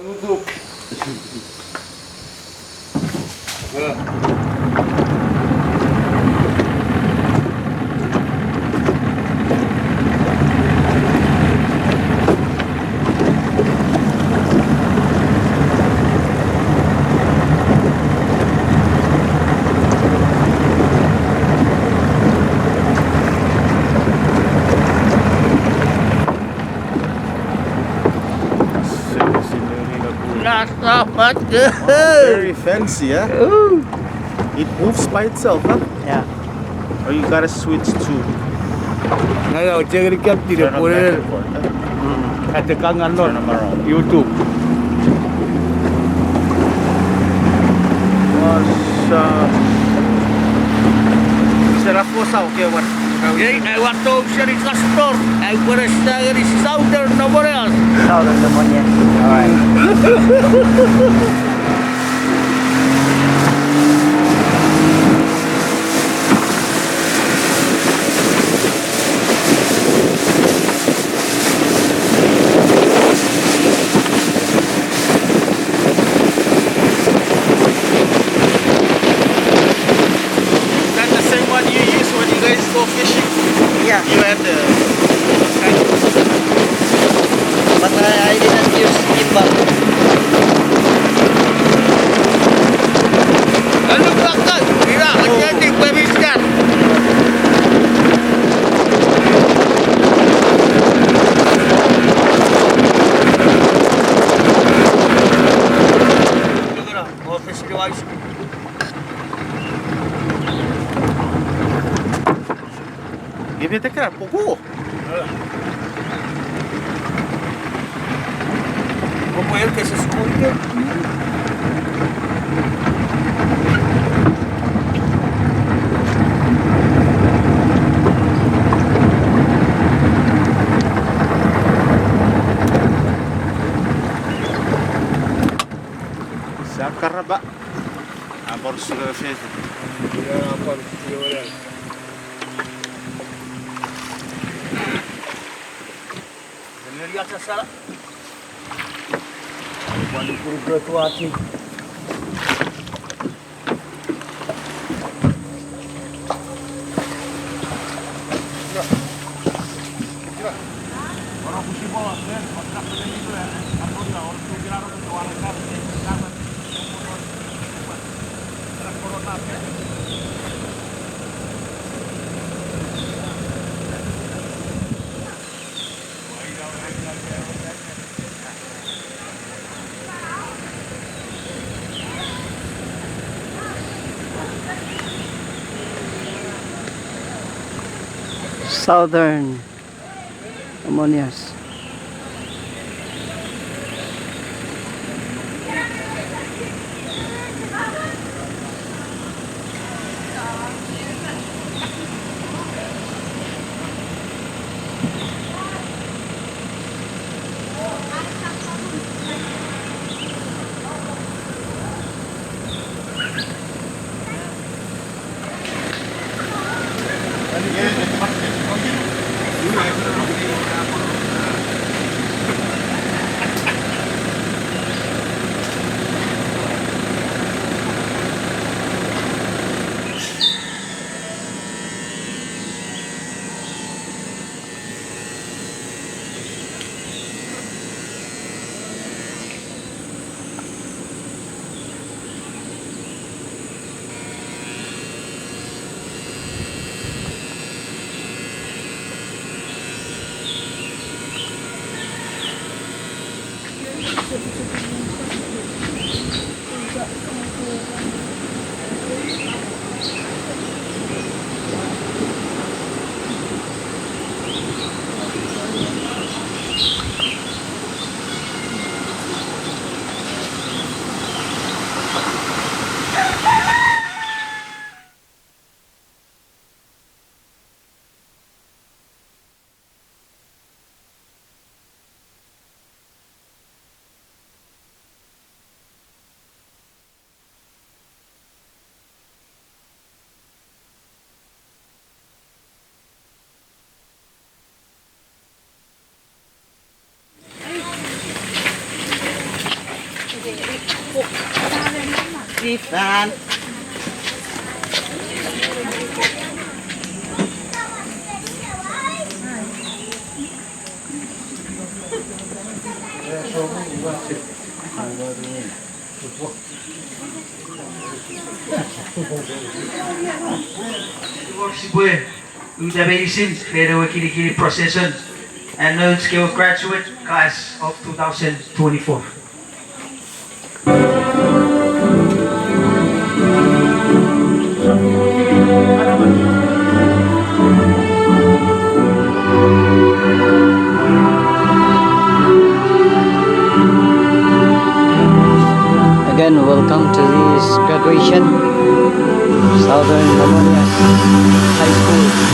YouTube. Very fancy, yeah? Ooh. It moves by itself, huh? Yeah. Or you gotta switch to Ngayon, check it out. turn them back and forth, At the kang ano, turn them around. YouTube. Será fosa o que what? Okay, I want to share it last door. I want to share it southern Nomoneas. Southern Nomoneas. Alright. That's the same one you use when you guys go fishing. Yeah. You had the kind of But I didn't use gimbal. Ano ba ka? Mira, magyanting pamiskan. Look at that, office device. give it a crack. Go. Como ele que se esconde. Sakaraba. Abor sudah fez. Lihat sasaran. Quando por berdua aqui. Southern Nomoneas. Stefan. With the meinisin, pero kini procession and known skill graduate class of 2024. Again, welcome to this graduation, Southern Nomoneas High School.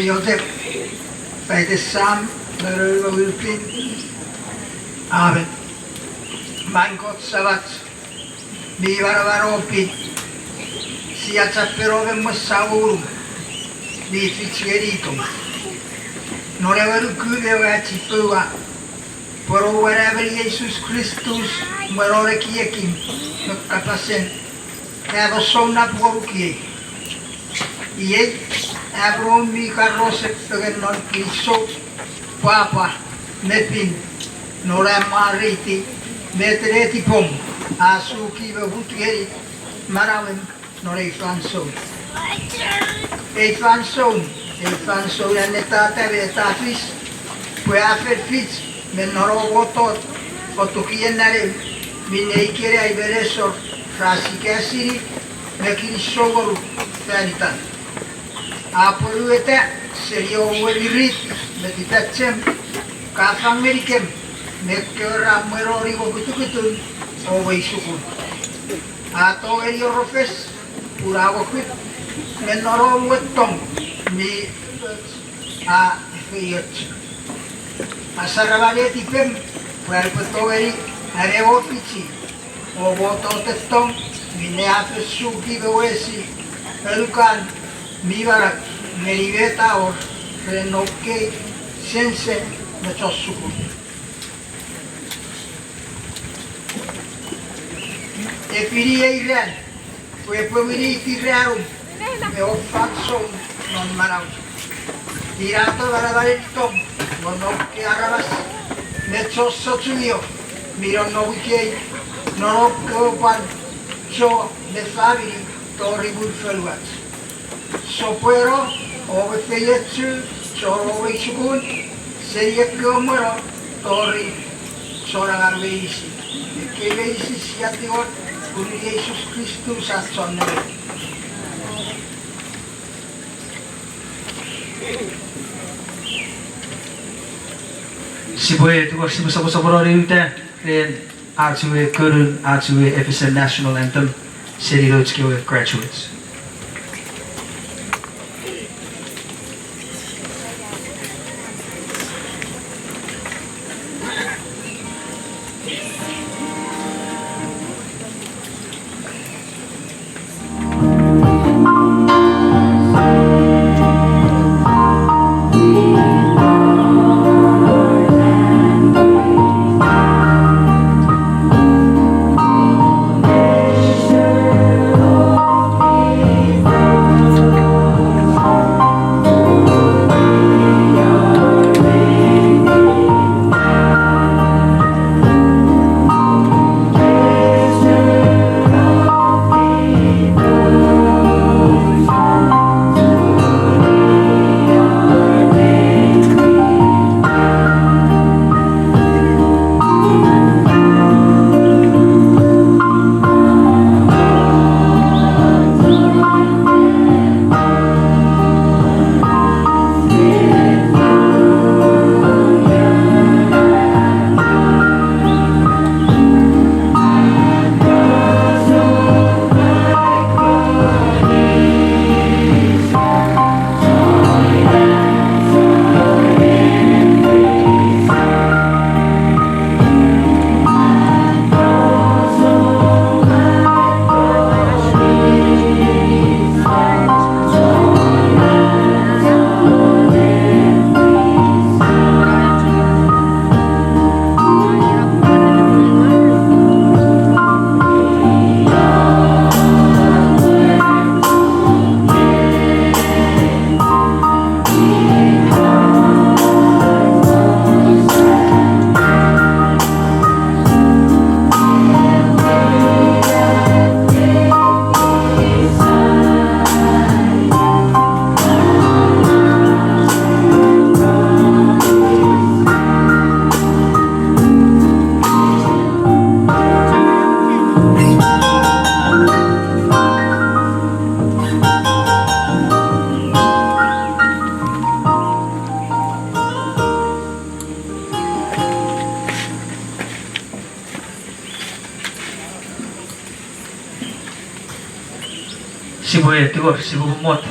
Joseph by the Sam Wilpin Aven Mankot Savat Mivaravaropin Siachaperove Musauru Nificheritum Norevaru Kuya Chipua Pero wherever Jesus Christus merore kiekin kapasen eva sona porukie. Iye abro mi carrose tegen non Kinisow papa mepin nora mariti metreti pom asuki behutgeri marawem nore fanso. Fanso ya netata vetafis pue aferfits men noro votot otukien nare mineikere ai beresor frasikasiri me Kinisow goru fanitan. Apoluete serio welirit meditacem kafang medikem mekera merori gokutukutun o weisukun. Ato erio rofes purago kut menoro wetong mi a feyot. Asarabale tipem puerto eri are ofici o voto tetong mine afesuki bewesi elukan mibarak meribeta or renoke sense mechosuku. Epiria iran, puepumiri tirarum, me ofatson non manaus. Tirato barabaritom, monoke arabas, mechosotsuyo, miron no wikei, nonokopan, cho de fabiri, torribul feluats. Sopuero, ove feyetsu, choro weisukun, seria komoro, torri, soragar veisi. Que veisi siatior, kun Jesus Christus at sonne. Sibuye tuwa sibu saborori ute then atue kurun atue FSN National Anthem CDOE graduates. Sibuye tuwa sibu mot.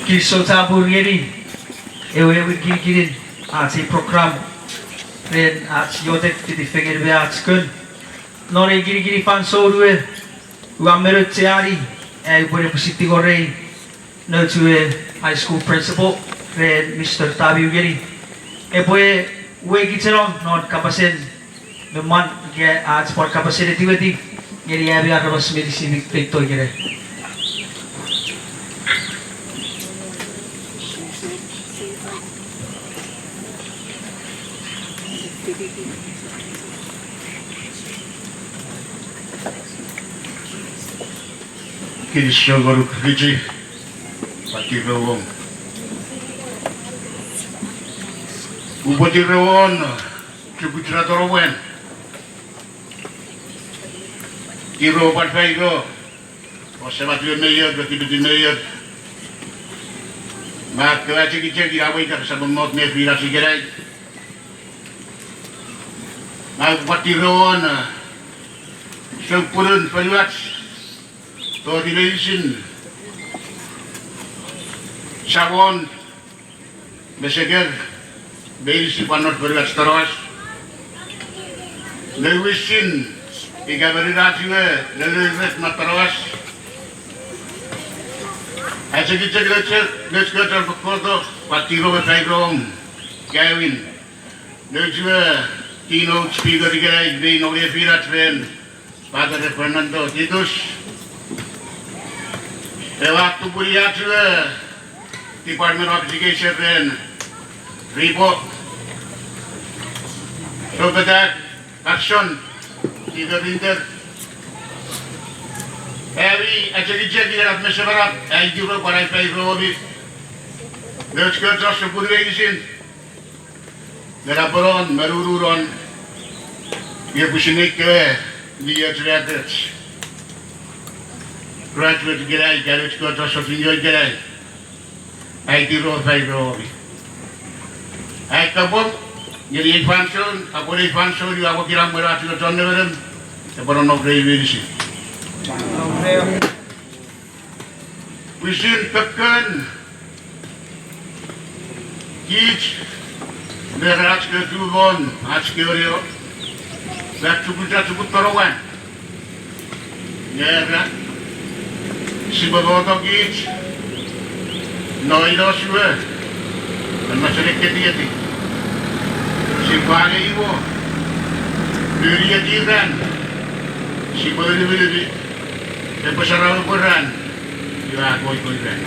Kinisow Chappur ngeri ewe girin ati program then at yotek ti finger be at kun nore giri fan so ruwe uamerut tiari pwede po City Corey, no to high school principal, red Mr. Tabi Ugeri. Pwede, wake it on, not capacitin, the month, get ads for capacity with it, get the area of us medicine, take to get it. Kinisow Mother, pati rawong. Ubati rawon, cukup torowen. Kiro parfaigo, o sebatu meyer, berarti meyer. Mak kewaji kita awal kita sabun not nefira sigerai. Mak pati rawon, sempurun peluat. Turbulence, sabon, beseger, meinisin panot bergas teros. Meinisin, iga berirat juga, lelet materos. Asyik lecek berfoto, patiro berfairom, Kevin. Lecek tino speaker digerai, di nolai virat ven, pada Fernando Titus. Waktu kuliah juga Department of Education dan report sobat action tiga winter every aja dalam masyarakat ID ro para robi let's go just to put in laporan marururon dia pusinik dia cerita graduate gerai, college ko to senior gerai. Ay tiro fay robi. Ay kabom, jadi expansion, apole expansion juga aku kira merah juga tahun lebaran. Sekarang no grade sih. Wisin tekan, kich, berat ke tugon, ask kerio, berat cukup torowan. Ya. Si bagoto gits, noilo suwe, ang masalit keti. Si bale iwo, duriya diran, si bali, pasaraw koran, iwa koy ran.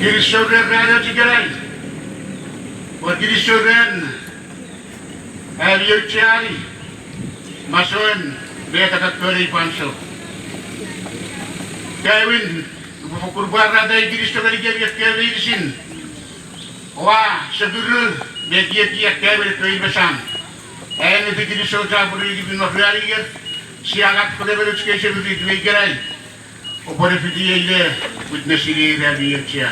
Kinisow rado sigaray, o Kinisow ran, aliyo chari, mason, beta katkori panso. Kevin, kurban ada Kinisow kali Kevin sin. Wah, sebelum dia Kevin tu invesan. Ini tu Kinisow Chappur ini pun nak lihat. Siagat pada education itu digerai. Opor video ini witness ini dia cia.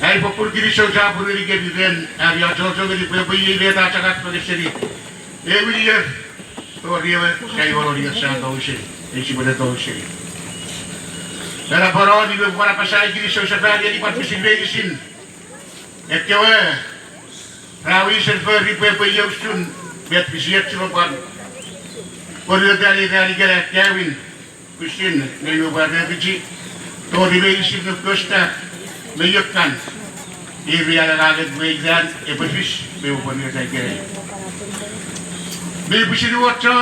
Hai popul Kinisow Chappur ini kemudian dia jauh-jauh dari pergi dia tak cakap pada sini. Every year, tu dia saya orang dia sangat tahu sih. Ini boleh tahu sih. Dalam parodi beberapa pasal Kinisow Chappur dia dibuat mesin. Ekkewe, rawi server ripe Yosun, biar visiat celopan. Pada dari gerak Kevin, Kristin, dengan warna kecil, tu di mesin Costa, menyokkan. Ia ada bagian episode beberapa dari gerak. Beberapa waktu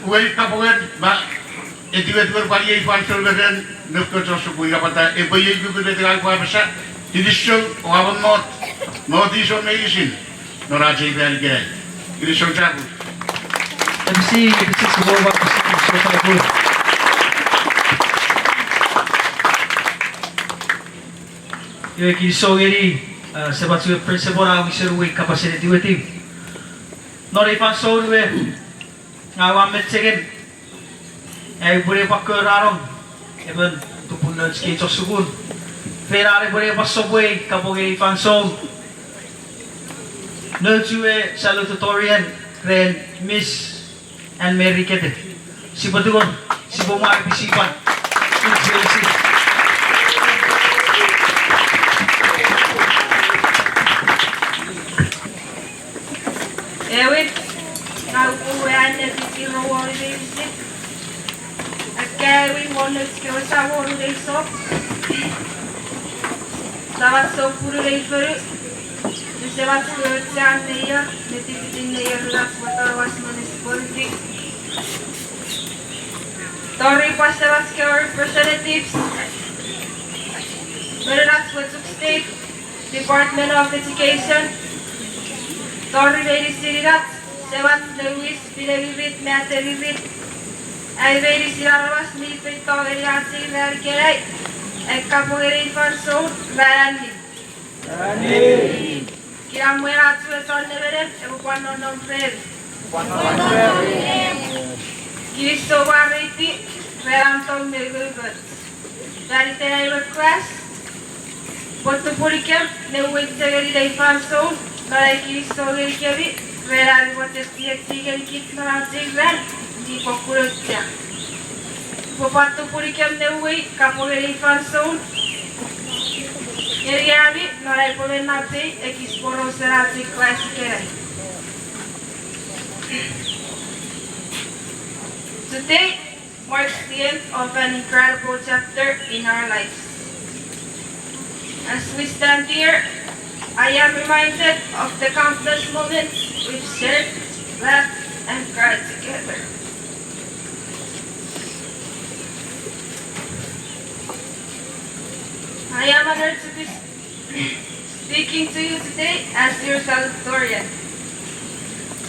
wali kapuan, bah, itu berbalik pansel dan Costa sebuah kata, episode juga dengan apa besar. Kinisow, orang not iso meinisin, noraja dari gerak. Kinisow Chappur. MC sebuah Kinisow Chappur. Yung Kinisow ini sebab sebagai principal ang iseruwi kapasiti tim. Nori panso we ngawam second. Ay boleh pakai rarong, even tupun dan skate sugun. Ferrari boleh pasok we kapag panso. Nolchue salutatorian Ren Miss and Mary Kete. Si Badugon, si Bumar Pisipan. Ewit, naupuan na si Kirawari Basic. At Kevin bonus ke wasa woru dei so. Sabat so puru dei feru. Sebat ke chan neya netivitin neya ras watar was municipality. Tori pas sebat ke representatives. Beras Chuuk State Department of Education. Tori Veri Sirirat sebat Lewis Bilevit Materivit. I Veri Sirawas Milpit Tori Hansi Verkerai. Ekapogeri Fanso Varani. Kiram Muerat Sueton Neverem Ebuano Non Fred. Kinisow Wariti Veranton Milgulgut. Valedictory request. Potupurikem Newitsegeri Dei Fanso. Kinisow Gerikevi. Veran Potestiexigeri Kit Maranzigran. Nipokurutja. Potupurikem Newi Kapogeri Fanso. Eriavi Norai Povenati Ekisporo Serati Classicerai. Today marks the end of an incredible chapter in our lives. As we stand here, I am reminded of the countless moments we've shared, laughed, and cried together. I am honored to be speaking to you today as your valedictorian.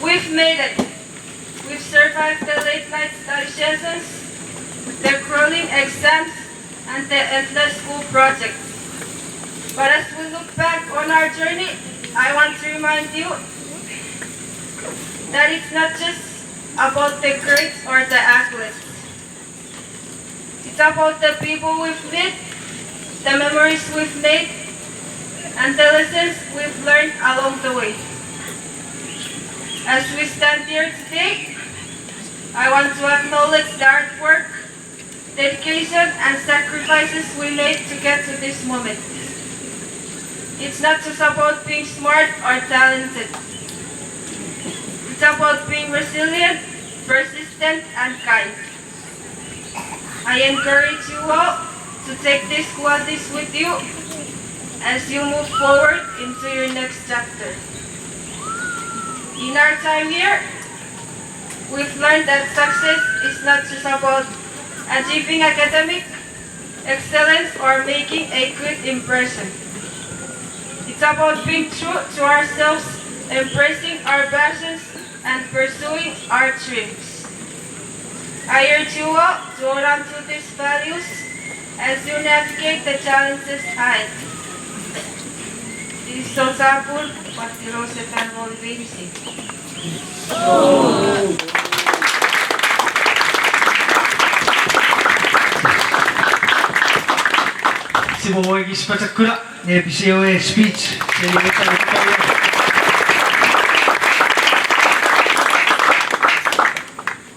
We've made it. We've survived the late night study sessions, the crawling exams, and the endless school projects. But as we look back on our journey, I want to remind you that it's not just about the grades or the accolades. It's about the people we've met, the memories we've made, and the lessons we've learned along the way. As we stand here today, I want to acknowledge the hard work, dedication, and sacrifices we made to get to this moment. It's not just about being smart or talented. It's about being resilient, persistent, and kind. I encourage you all to take these qualities with you as you move forward into your next chapter. In our time here, we've learned that success is not just about achieving academic excellence or making a good impression. It's about being true to ourselves, embracing our passions, and pursuing our dreams. I urge you all to hold on to these values as you navigate the challenges ahead. Kinisow Chappur, Patirose Tanvol Meinisin. Si Boboy Gispachakura, CDOE speech.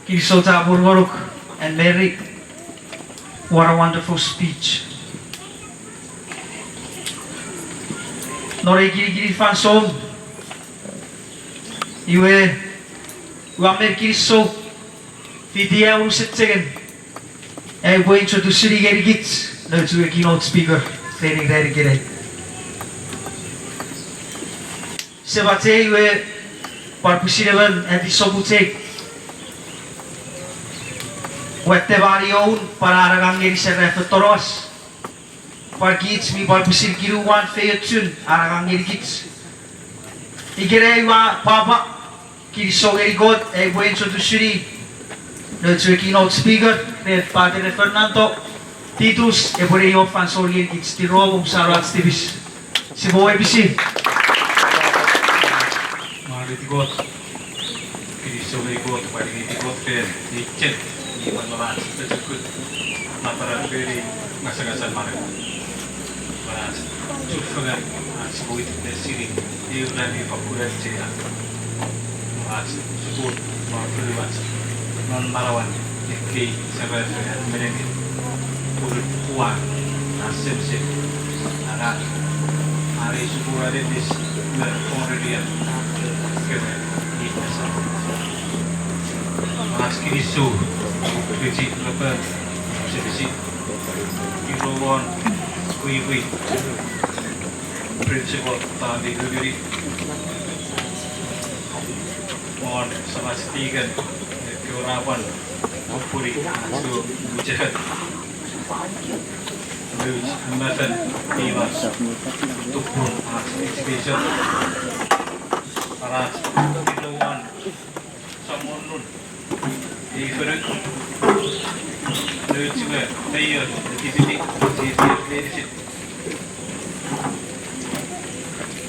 Kinisow Chappur Waruk and Mary. What a wonderful speech. Nore giri fansom. Iwe Wamer Kinisow. Vidia Usetegen. I will introduce the Gerigits. No to a keynote speaker. Training ready today. Sebate iwe Parpusirevan at the Sobute. Wette varion para aragang ngeri sa refetoros. Parkits mi parpusir kiruan feyotsun aragang ngeri kits. Igere wa papa Kinisow ngeri god e buen introduceri. No to a keynote speaker with Padre Fernando Titus e pure io fan sorien kits ti robo sarat stivis. Si boy bisi. Mariti god. Kinisow ngeri god pariti god fen dicet. Iwan malas, tercukut, mataran beri, ngasa-ngasan marah. Malas, cukup sebuit desiri, diulang di pakuran cia. Malas, sebut, malas, non marawan, ikli, sebelah menengit, kulit kuat, nasib sih, anak, hari sebuah dedis, berkomedian, kena, di masa. Malas Kinisow. Kecil lepas Sibisi, Irowan, Kuya, Principal, Valedictory, mohon sama setigan, keurapan, Puri, Su, Bujahat, Luj, Matan, Dimas, Tukun, Education, Paras, Irowan, Samonun, Iferek, Luj, Mayor, Deputy, Leadership,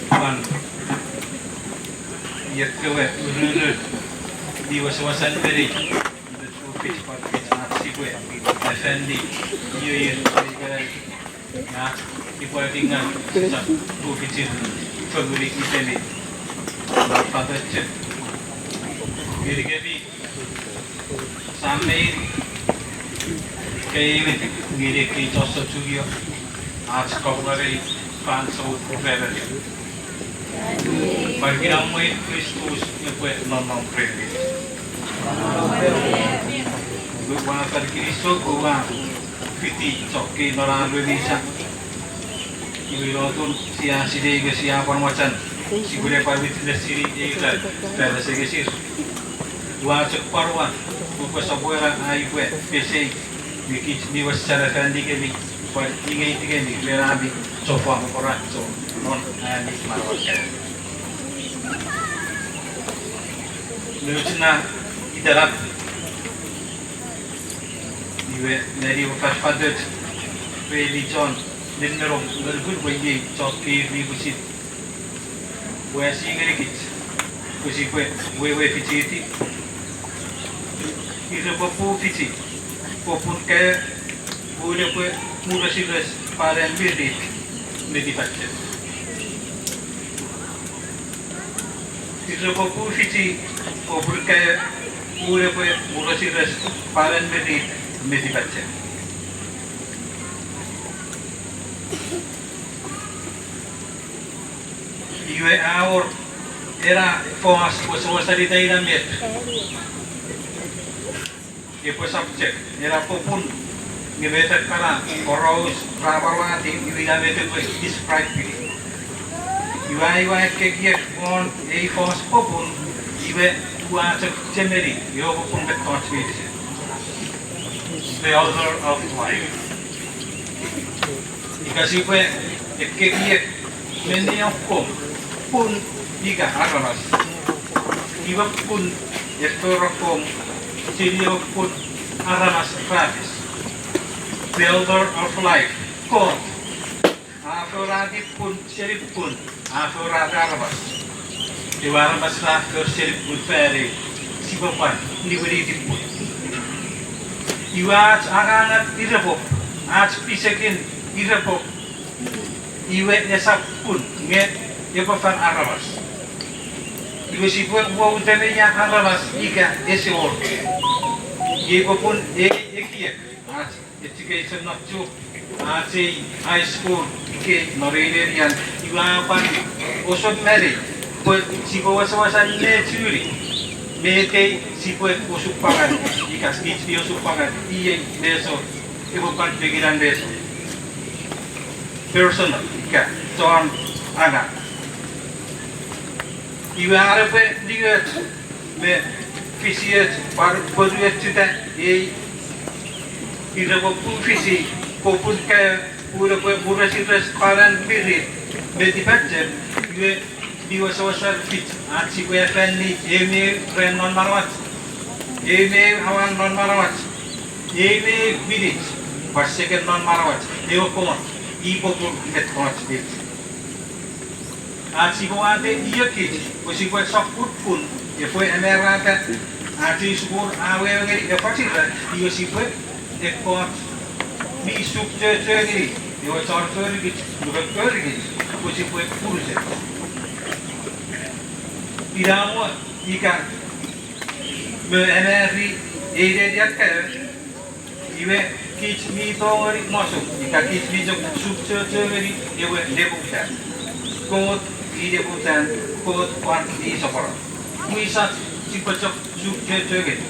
Pan, Yakwe, Urulu, di was-wasan beri, the two pitch part pitch not sikwe, defendi, year, not equating sa two pitches, February Italy, Patatchen, Girigabi, Samay, Kayvit, Giriki, Josso Chugio, Arts Covery, Fans of Feather. Pagkirang mo yung Christus yung pwede non-credit. Buwan ka Kinisow kuwa fiti soki noralo bisa. Iwiroton siya sidega siya parmacan. Sigure parwit na siri ilan pero sige sir. Buwan sa parwa buka sa buwan ay pwe pese dikit niwas cara kandi kami pag ingay tigani lerabi sofa mo pora so non ani marwat ka. Nutsna idarat iwe dari wakas padet religion dinnerom bergul bayi choki ribusit wesi ngerikit kusi kwe wewe fititi ira popu fiti popun ke bule kwe murasilas paren birit medipatse ira popu fiti popun ke bule kwe murasilas paren birit medipatse iwe aor era fongas was salita ina met e pues subject era popun ni better kana koros rabarwati iwe na better pues describe iwa ke giek on e fongas popun iwe tua temeri yo popun bet contribution the author of life ikasi pe ke giek meni kom pun iga aramas iba pun estorakom sirio pun aramas travis builder of life God afurati pun serip pun afurati aramas diwaramas lah ke serip pun fere sibapan niwiri pun iwa arangat irapop ach pisekin irapop iwe nesap pun nge Yopafan aramas. Ibu si pun buat utamanya aramas ika esor. Ibu pun ekiek. Education not Chuuk. High school ike norelerian. Ibu apa? Osot meri. Pun si bawa-bawasan necuri. Mete si pun osuk pangan. Ika skits dia osuk pangan. Iye beso. Ibu kan pikiran beso. Personal ika. Soal anak. Iwe arape diget me fisiet par boduet tuta e ira ko fisi ko pun ka pura ko pura sitas paran birit me dipatje iwe diwa sawasar fit atsi ko efendi eme ren non marwat eme hawan non marwat eme birit paseken non marwat dewa ko ibo ko met ko bit si ko ate iya kit ko si ko saput pun ya fue emerata ati subur awe ngeri ya pasti lah iyo si ko ko mi sup je ngeri yo char ngeri bukan ngeri ko si ko puruse iramo ika me emeri ide dia ka iwe kit mi to ngeri masuk ika kit mi jok sup je ngeri iwe lebukta ko ide bukan kot kuat di sopor. Misal si pecok sukje joget.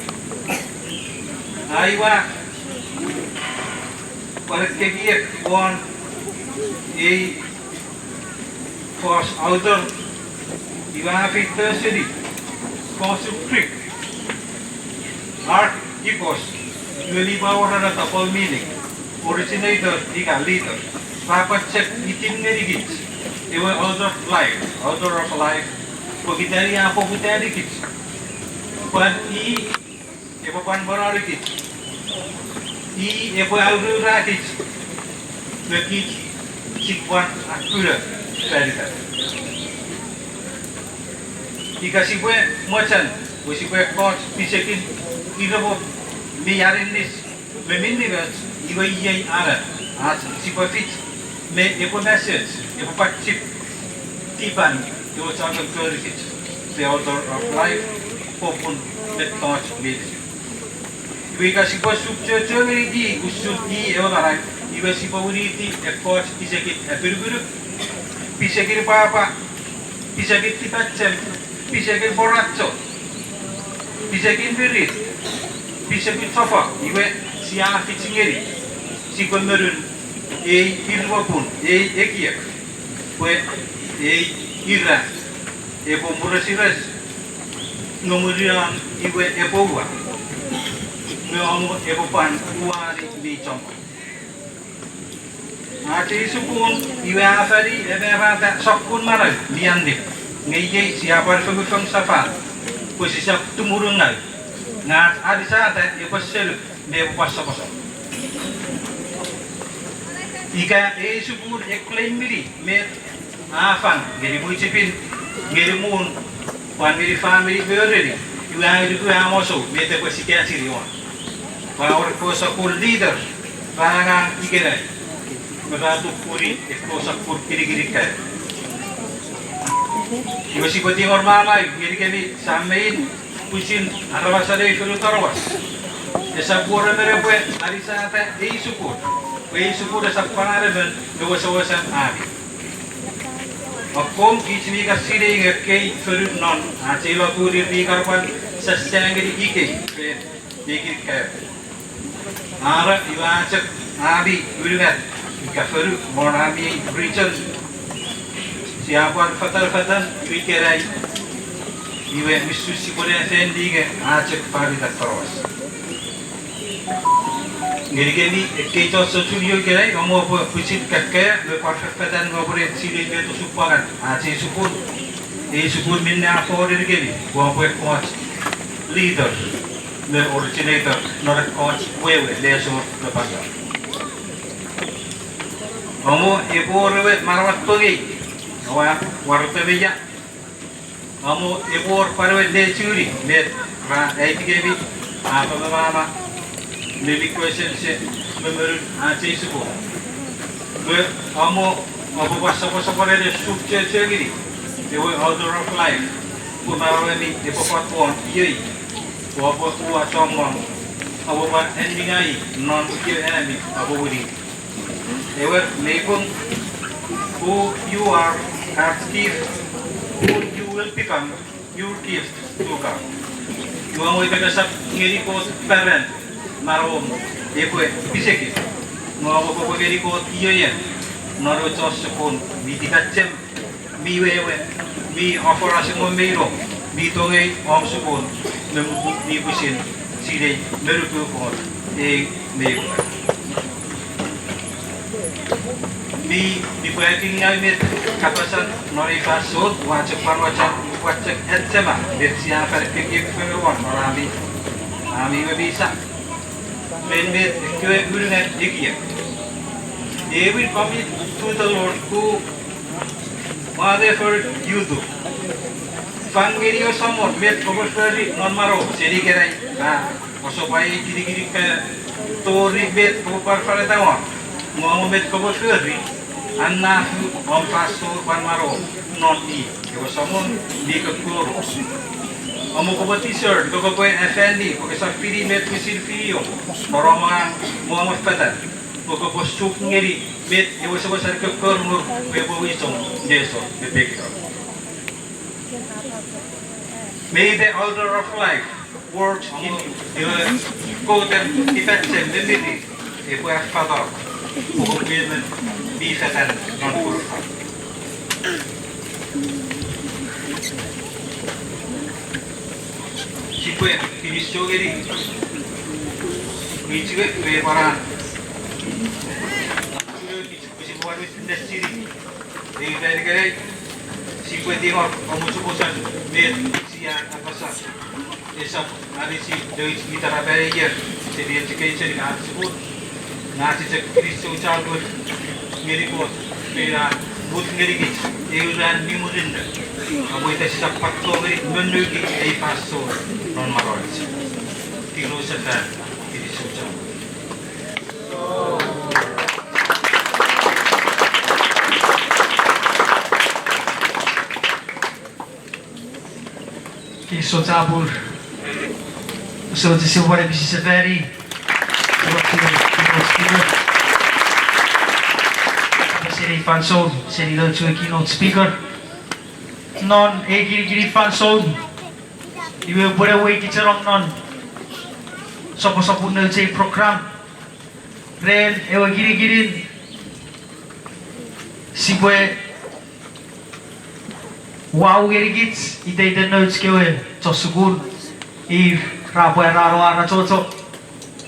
Aiwa Valedictory one a force outer Ivan city Consul Art equals usually power and a couple meaning originator tiga leader Papa check itinerary kids they were out of life pagitari apa putari kids pan epo pan barari kids epo aurora kids the kids sikwan akura perita dikasih gue macan wisi gue coach pisekin idabo miyarin nis memindivas iwa iyay ara as si gue fit me epo message epo chip tipan yo changang clarific the author of life popun met touch leadership iwa kasih gue subjectory di usut di ewa iwa si pauriti e coach pisekin e biru pisekin apa pisekin tipacem pisekin borracho pisekin birit pisekin sofa iwe siang fitsingeri si komerun irwapun ekiak kue ira pomurasiras nomurian iwe epowa meomu epopan uari di chompo ati supun iwe afari ebevata sokun marai miandi ngeye siapa fengufeng safa kusi siap tumurung ngai ngat adi saat iwe sel me pasapasa ika supun eklaim miri me afan geri muicipin geri mun wan miri family bereri iwe angri ku amoso me te kusi kia siriwan power kosa kul leader rangang igerai Meratu puri eklosak pur kiri kaya. Iba si pati normal kiri samein pusin arwasa deh felu tarwas. Esa pura merepue arisa ate supur esa panare ben dosa abi. Akom kichmi kasih ngekei felu non acela puri di karpan sesengeri ike kiri kaya. Ara iba cek abi ulihat. Kafaru monami region siapa fatal pikirai iwe misusi boleh sendiga acek pari tak terus ngeri kejo sotulio kerai omo apa pusit kakek lepas fatal ngobret sili betu supakan acek supun minna for ngeri gua coach leader the originator not coach wewe lesor lepas Kamu ibu rewet marawat togi, warta beja. Kamu ibu parwet decuri, net tiga apa mama, lebih question se menurut aceh suku. Kamu apa pasal ada subjek gini, dewa order of life. Punarawat ni ibu patwon, iya, apa kuat somong, apa ending ai non kill enemy, apa budi. They were making who you are as gift, who you will become, your gift to come. You want to get up ngeri ko parent, marom, ekwe piseki. Mau ko ngeri ko iya naro chos pun bitikacem, biwewe, bi operasi mo meiro, bitongai om supun, mi pusin sire merutu ko meiro. Di working mit kapasan nori fasud wajib etsema bersia perkik feruan ami bisa mit kue gulunet dikia they will commit to the Lord who whatever you do fangirio somot mit probably non maro sedi kerai osopai kiri ke tori bet popar faletawa mau met probably Anna om pastor pan maro non yo samon di kekur omo ko t-shirt ko FND ko sa pili met misil filio noroma mo patan ko Chuuk ngeri met yo sa kekur nur bebo wisong deso de pekito. May the order of life works in you quote and effective ability if we have father Pagkumpirman, bisa dan non-kurfa. Sipwe, Kinisow geri. Michiwe, kue para. Kisi buat bisnes siri. Dari sipwe tinggal omusukusan mir siang apa sah. Esok hari si dari kita rabai dia. Jadi education nggak sebut. Ngasih cek Kinisow Chappur ngeri kuat. Pera but ngeri git. Euran ni murinda. Abo ita si sapat ko ngeri menugi ay paso non marolis. Tino sa ta Kinisow Chappur. Kinisow Chappur. So to see what it is very. Seri fan soul, seri lo Chuuk keynote speaker. Non giri fan soul. Iwe boleh wei kicerong non. Sopo no cei program. Ren ewe giri. Sibwe wow giri gits ite notes kewe tosugun ir rabo raro ara chocho.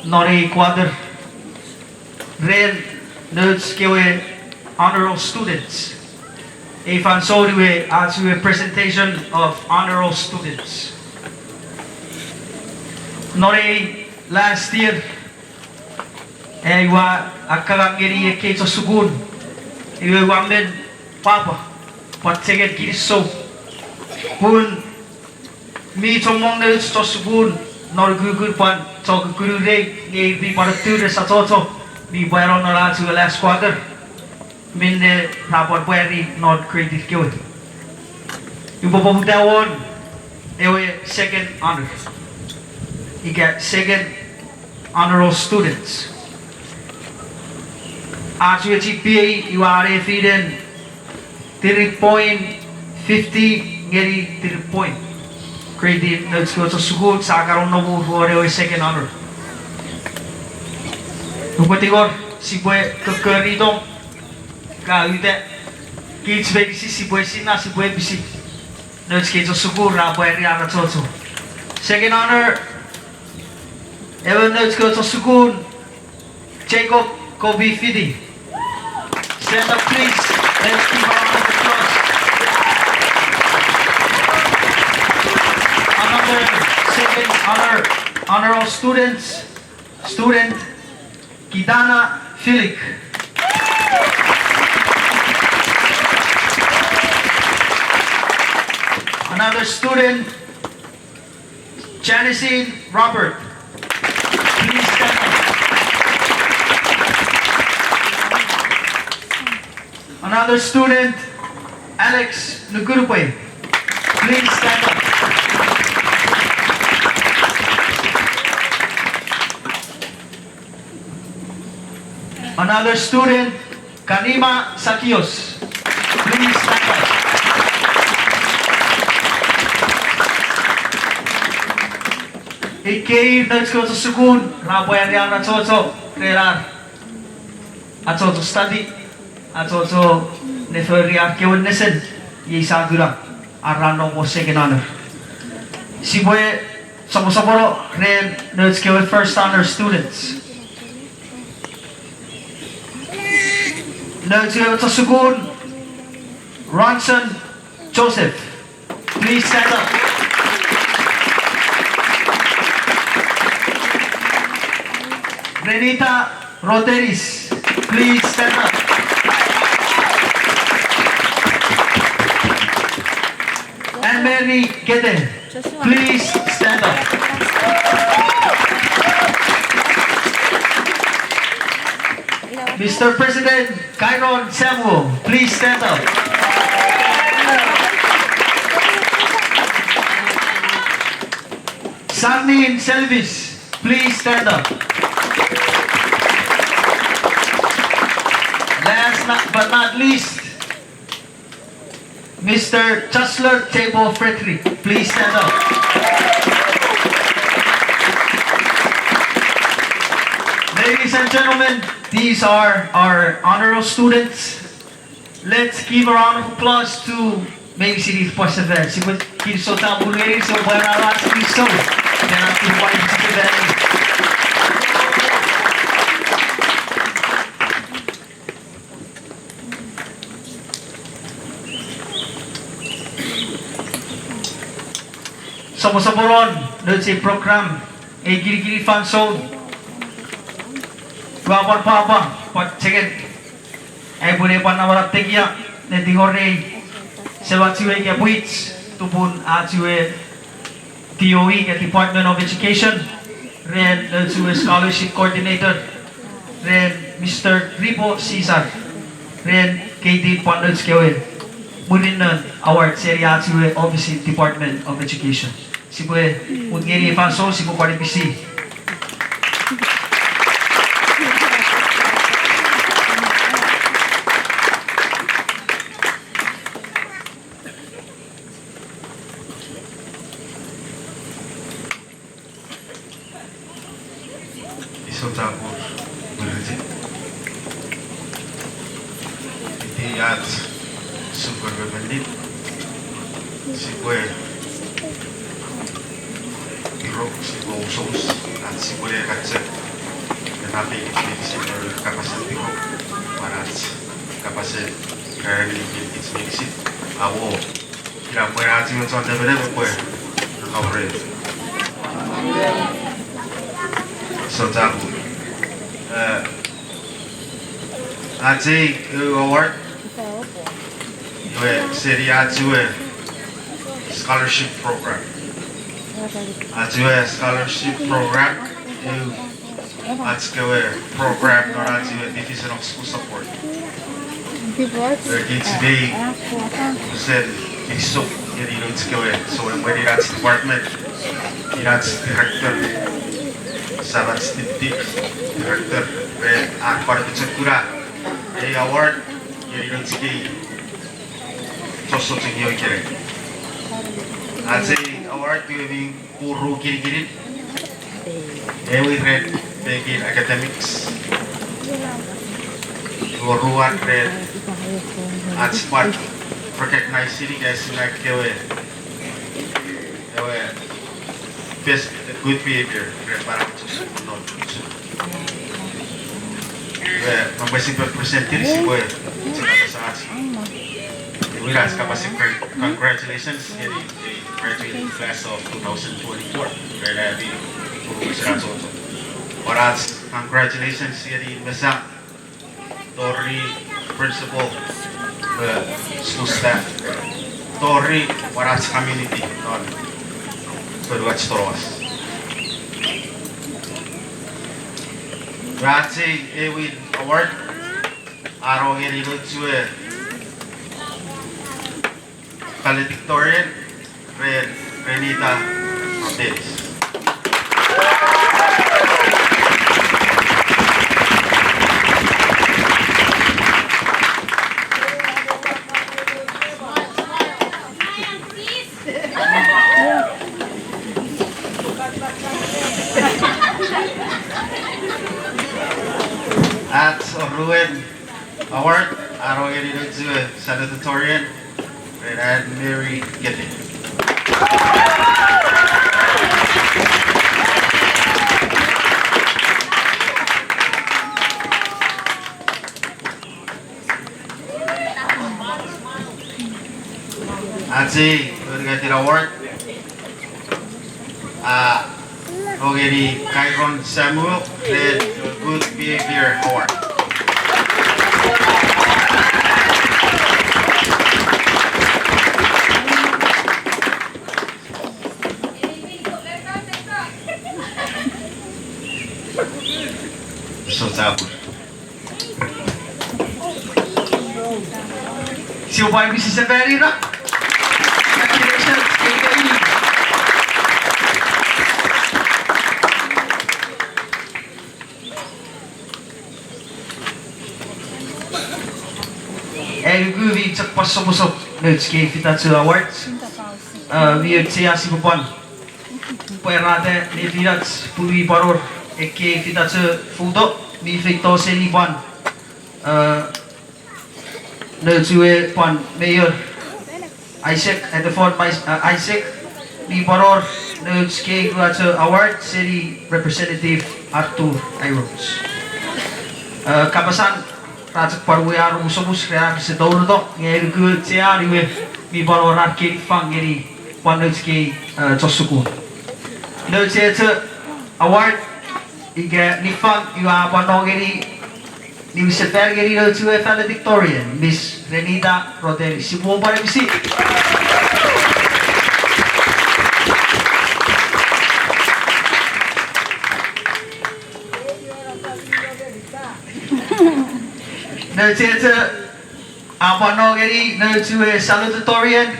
Nori quadr ren notes kewe honorable students. Ifan soriwe as we presentation of honorable students. Nori last year wa akagangeri ke sugun iwe wamen papa patseget Kinisow pun mi tomong notes sugun nor gugur pan so guru rei ni bi para tude sa toto bi bayron na to last quarter min de rapor bari not creative kill you bobo dawon they were second honor he got second honorable students as you GPA you are feeding 3.50 ngeri 3 point creative notes go to school sa karon Novo for a second honor. Nupatigor si bue kekeridong ka ute kids baby si bue sina si bue bisi notes ke to school ra bue ri ara toto. Second honor even notes go to school Jacob Kobe Fidi. Stand up please. Let's give a round of applause. Second honorable student Kidana Filik. Another student Janice Robert. Please stand up. Another student Alex Nugurupe. Please stand up. Another student, Kanima Sakios. Please stand up. Ikei let's go to Sugun. Raboyan yang Atoto. Krelar. Atoto study. Atoto Neferia Kewenesen. Yisagura. Arano mo second honor. Siboye Somosomoro. Ren let's go with first honor students. Notes to Sugun, Ronson Joseph. Please stand up. Renita Roteris. Please stand up. And Mary Gede. Please stand up. Mr. President Kyron Samuel, please stand up. Sarnin Selvis, please stand up. Last but not least, Mr. Chancellor Table Frederick, please stand up. Ladies and gentlemen, these are our honor roll students. Let's give a round of applause to meinisin Pasavel. Si Kinisow Chappur so buena si Kinisow. Dan ating Pasavel. Samosaboron, doon si program, giri-giri fan soul. Bapak papa, pat second. Boleh panawat tegia, nanti hore. Sebab siwe ke puits, tupun siwe CDOE ke Department of Education, ren siwe scholarship coordinator, ren Mr. Ripo Cesar, ren KD Pandal Skewen. Munin award seria siwe Office Department of Education. Siwe ungeri fanso siwe paripisi. Kinisow Chappur berhenti. Itiat super berbenit. Siwe irok siwe usos dan siwe kacet. Tetapi ini siwe kapasitas irok panas kapasitas kali ini sedikit. Awo kira punya hati macam mana boleh cover. So Chappur, aji award, yue seria jue scholarship program. Jue scholarship program, yue ajue program nora jue division of school support. Today, said Kinisow jadi jue so when irats department, irats director. Sahabat Stitik, Director, Red Akbar Kura, award, jadi rezeki, sosok yang kira. Aje award yang puru kiri-kiri, Red bagian academics, Goruan Red, Adspart, recognize ini guys, nak kewe, best good behavior, preparado. Memberi persentir si boy, sangat. We guys congratulations in the graduating class of 2024. Very congratulations in Mesa, Tori Principal, school staff, Tori Warats community on Nomoneas Tonoas. Grazie Ewin Award Araw ini lucu Valedictory Renita Martinez. At Ruin Award, araw ini lucu salutatorian and Mary Getting. Aji, Valedictory Award. Already Kyron Samuel, the Good Behavior Award. So Chappur. Si Upay Mrs. Severina. Congratulations, KDOE. Vi tak pas somusok nutski fitatsu awards. Vi utser si kupon. Puerate ni fidats puri paror ekki fitatsu fudo. mi fito seliban Nelsue pan Mayor Isaac at the fort by Isaac mi baror Nelske Gratza Award City Representative Arthur Irons. Kapasan Ratsak Parwea Rusobus Reak Sedordo ngeri good tiari mi baror Arke Fang ngeri pan Nelske Josuku. Nelske Award Iga nifang iwa panongeri ni Mr. Geri to a valedictorian Miss Renita Roderi. Si buong pare bisi. Nelce panongeri to a salutatorian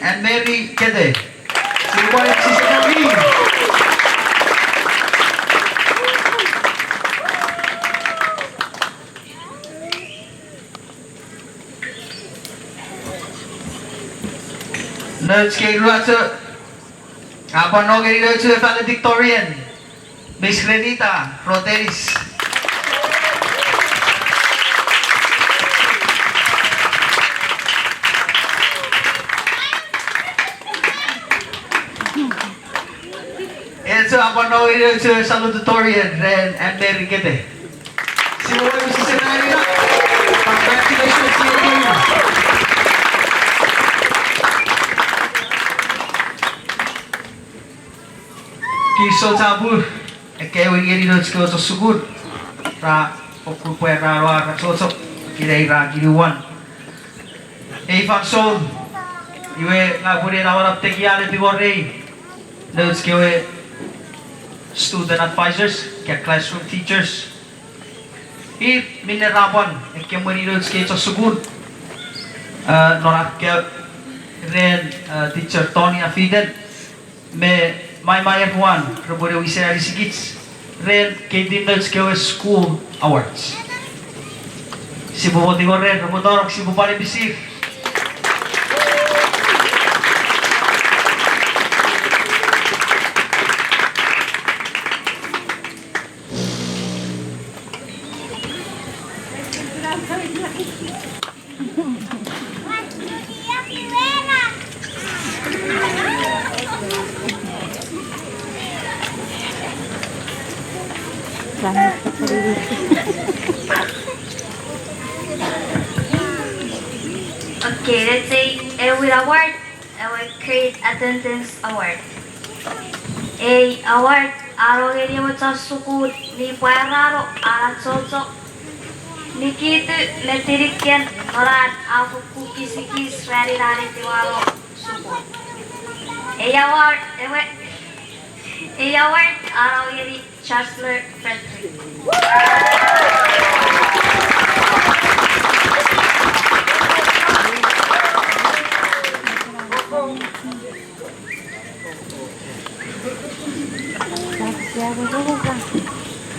and Mary Kede. Si buong pare bisi sa Nerds kay Ruata Panogeri to a valedictorian Miss Renita Roteris. And so Panogeri to a salutatorian and Mary Kete. Si Mula Mrs. Senarina, congratulations to you. Kinisow Chappur, kayo ingeri doon sa sugod. Ra, pagkupuya na rawa kasosok, kiray ra ginuwan. Function, iwe nga po rin nawarap tekiyali tiwari. Doon sa kiwe student advisors, kaya classroom teachers. Minerapan, kaya mo rin doon sa sugod. Norak kaya rin teacher Tony Afiden, may my Juan, Robore Wisaya Sigits, Ren, kay Dinals Kewe School Awards. Si Bobo Tigo Ren, Robotorok, si Bupare Bisir. Okay, let's say with award, I will create attendance award. A award, arogeri mo sa sukud ni pueraro arat soso. Nikitu metirikyan orat aku kukis-kis rari-rari tiwalo sukud. A award, arogeri Chancellor Frederick.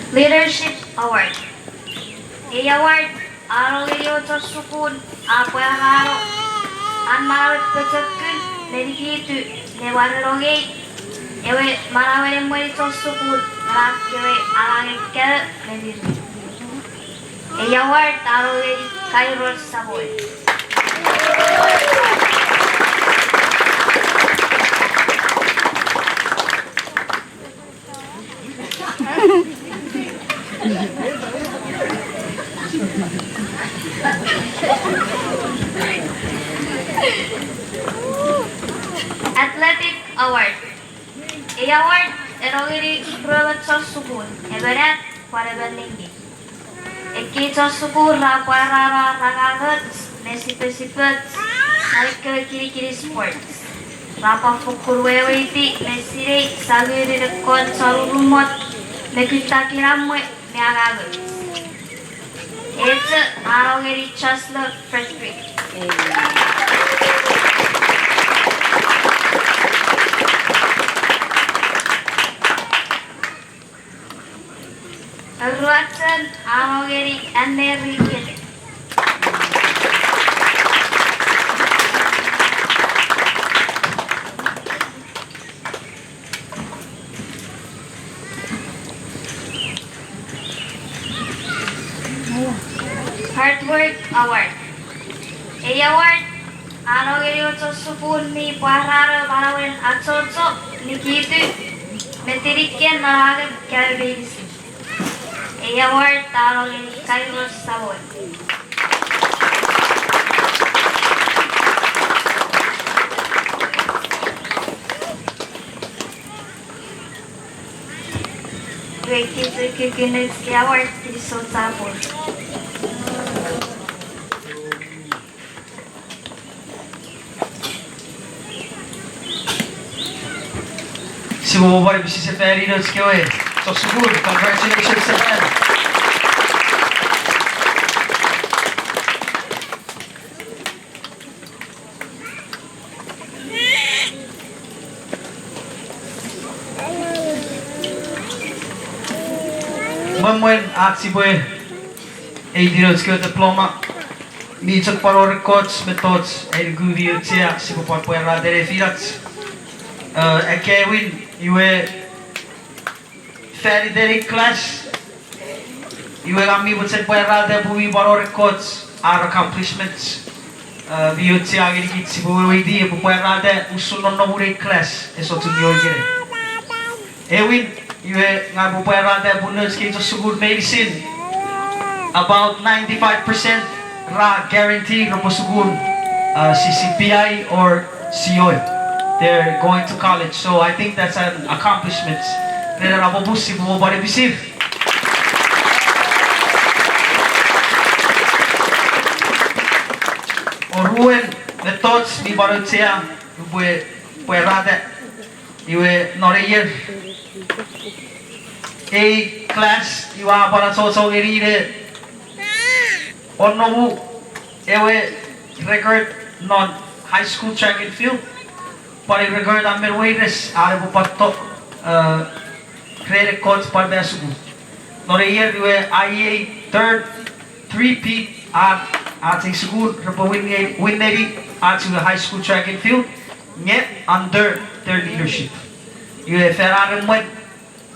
Leadership Award. A award, arolio to sukun, apa yang haro, an marawat pecekun, dedikitu, newaroge, ewe marawat yang boleh to sukun, rak ewe alangin ke, nedir. A award, arolio kairol saboy. Athletic Award. A award, erogiri probat sa sukun, eberat para berlinggi. Eki sa sukun para ragagat, mesipet, naik ke kiri-kiri sports. Rapa fukur wewiti, mesire, sagiri rekon salu rumot, mekita kiramwe, meagagat. It's arogiri Chancellor Frederick. Ruatsan arogiri and Mary Kede. A award arogeri ocho sukun ni parara barawen atsocho nikitu metirikian naraga kalbis. A award arogeri kairos savoy. Kinisow Award Kinisow Chappur. Si bumabalik si Seferi doon sa Kuya. So siguro, congratulations sa man. Mamwen at si Boy. Doon sa diploma. Minsan paro records, methods, ay guviyo siya si Pupuera de Refirats. Kevin, you were fairly very class. You were kami buat sen puera de bumi paro records, our accomplishments. Biyot siya gini si Boy di Pupuera de usun Novo class. Eso tu niyo gini. Ewin, you were nga Pupuera de bunus kito sugur meinisin. About 95% ra guarantee rupusugun CCPI or COE. They're going to college, so I think that's an accomplishment. Nila rabobus si bumabari bisir. Oruen methods ni barut siya ube puerada iwe noreyer. A class iwa para so iride. Or Novo, ewe record non high school track and field. Para record ang merweides, are po pato records para besugu. Nore year ewe IEA third 3P at sugu repo winneri at the high school track and field. Yet under their leadership. Ewe Ferrari went.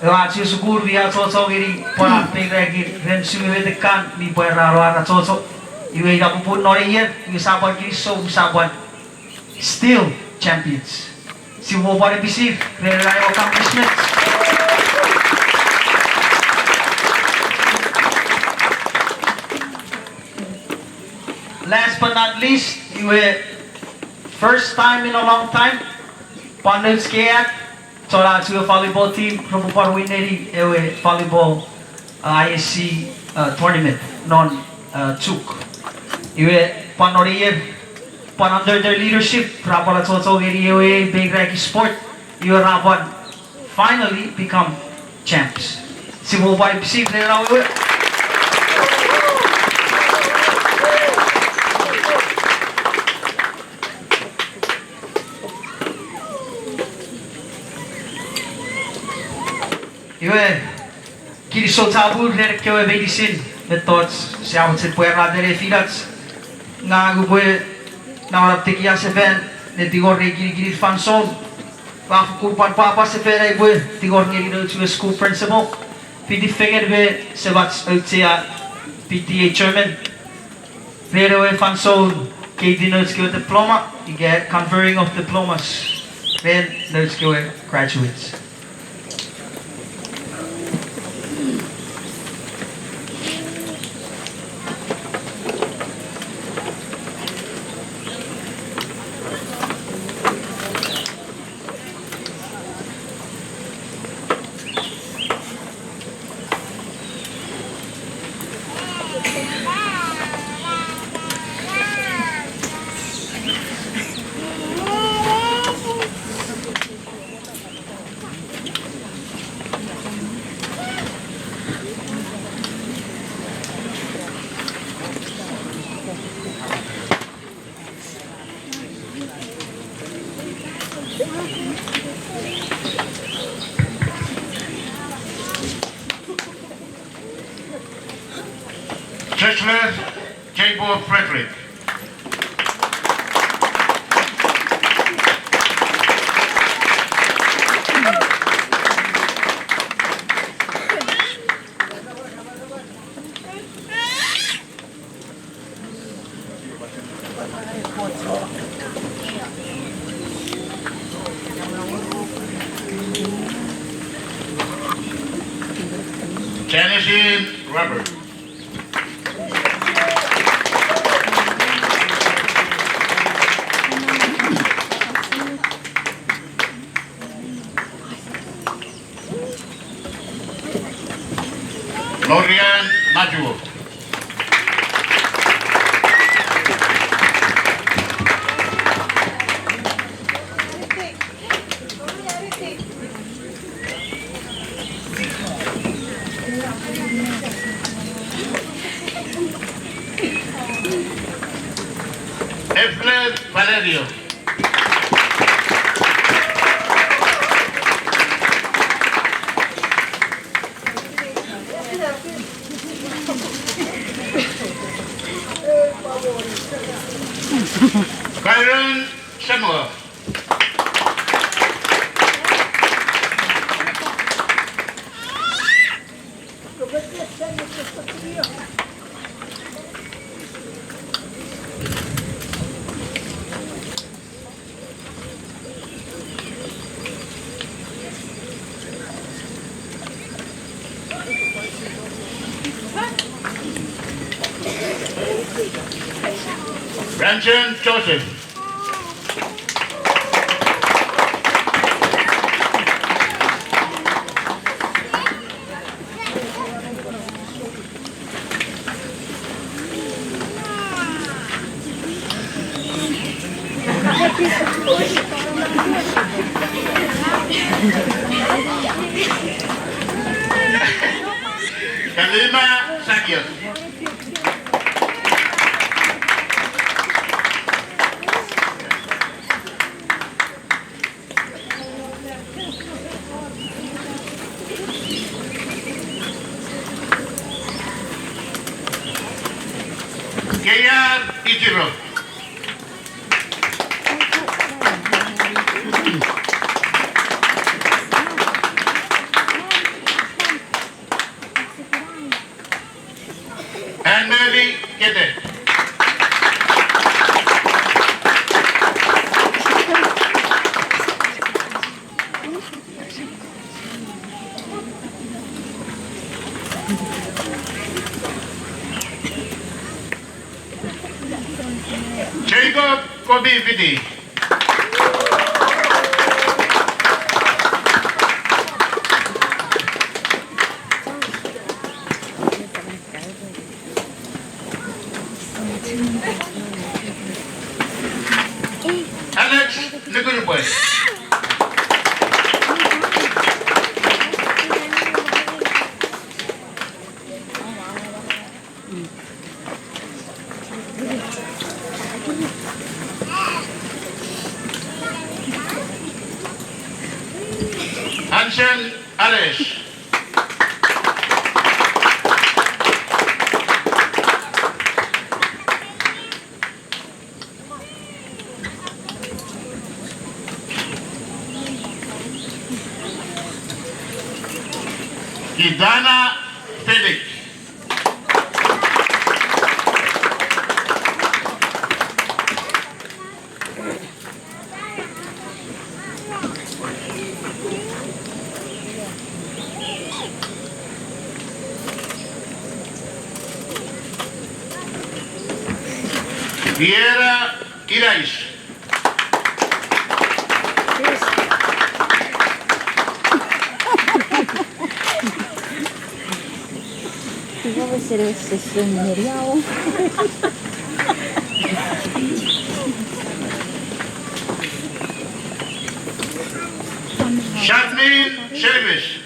At sugur via so giri para pegagi ren suwe de kan ni puera roara so iwe da pupun nore yer iwe saban giri so saban still champions si wo pare bisir ren rayo accomplishments. Last but not least, iwe first time in a long time panel skiat. So that's the volleyball team from Parwineri volleyball ISC tournament non Chuuk. Iwe panoriye pan under their leadership rapala so geri big raggy sport iwe rapan finally become champs. Si mo ba ibisip na iwe. Iwe Kinisow Chappur nek kewe meinisin methods siya sen puera de Refirats nga gubwe na warap tikiya seven ne tigor ne giri fanson wa kurpan papa severa iwe tigor ne giri to school principal pidi figure be sebats siya PTA chairman pero fanson kay dinotes kewe diploma you get conferring of diplomas then notes kewe graduates. Chancellor J. Frederick. Meinisin Robert. Lorian Maju. Efler Valerio. Byron Samuel. Ranjan Joseph. Kalima Sakyas. Kuya Ichiro. And Mary Kete. Jacob Kobe Vidi. Alex Niguruboy. Hansen Alice. Idana Felix. Vieira Irais. Vai ser esse cenário. Shadmin Service.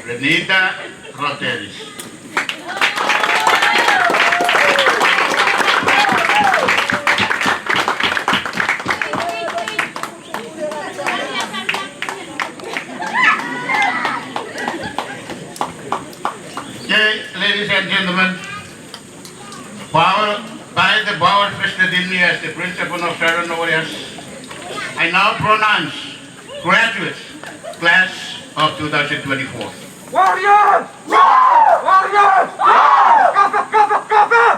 Renita Roteris. Okay, ladies and gentlemen, by the power vested in me as the principal of Nomoneas, I now pronounce graduates, class of 2024. Warrior! Warrior! Kapit! Kapit! Kapit!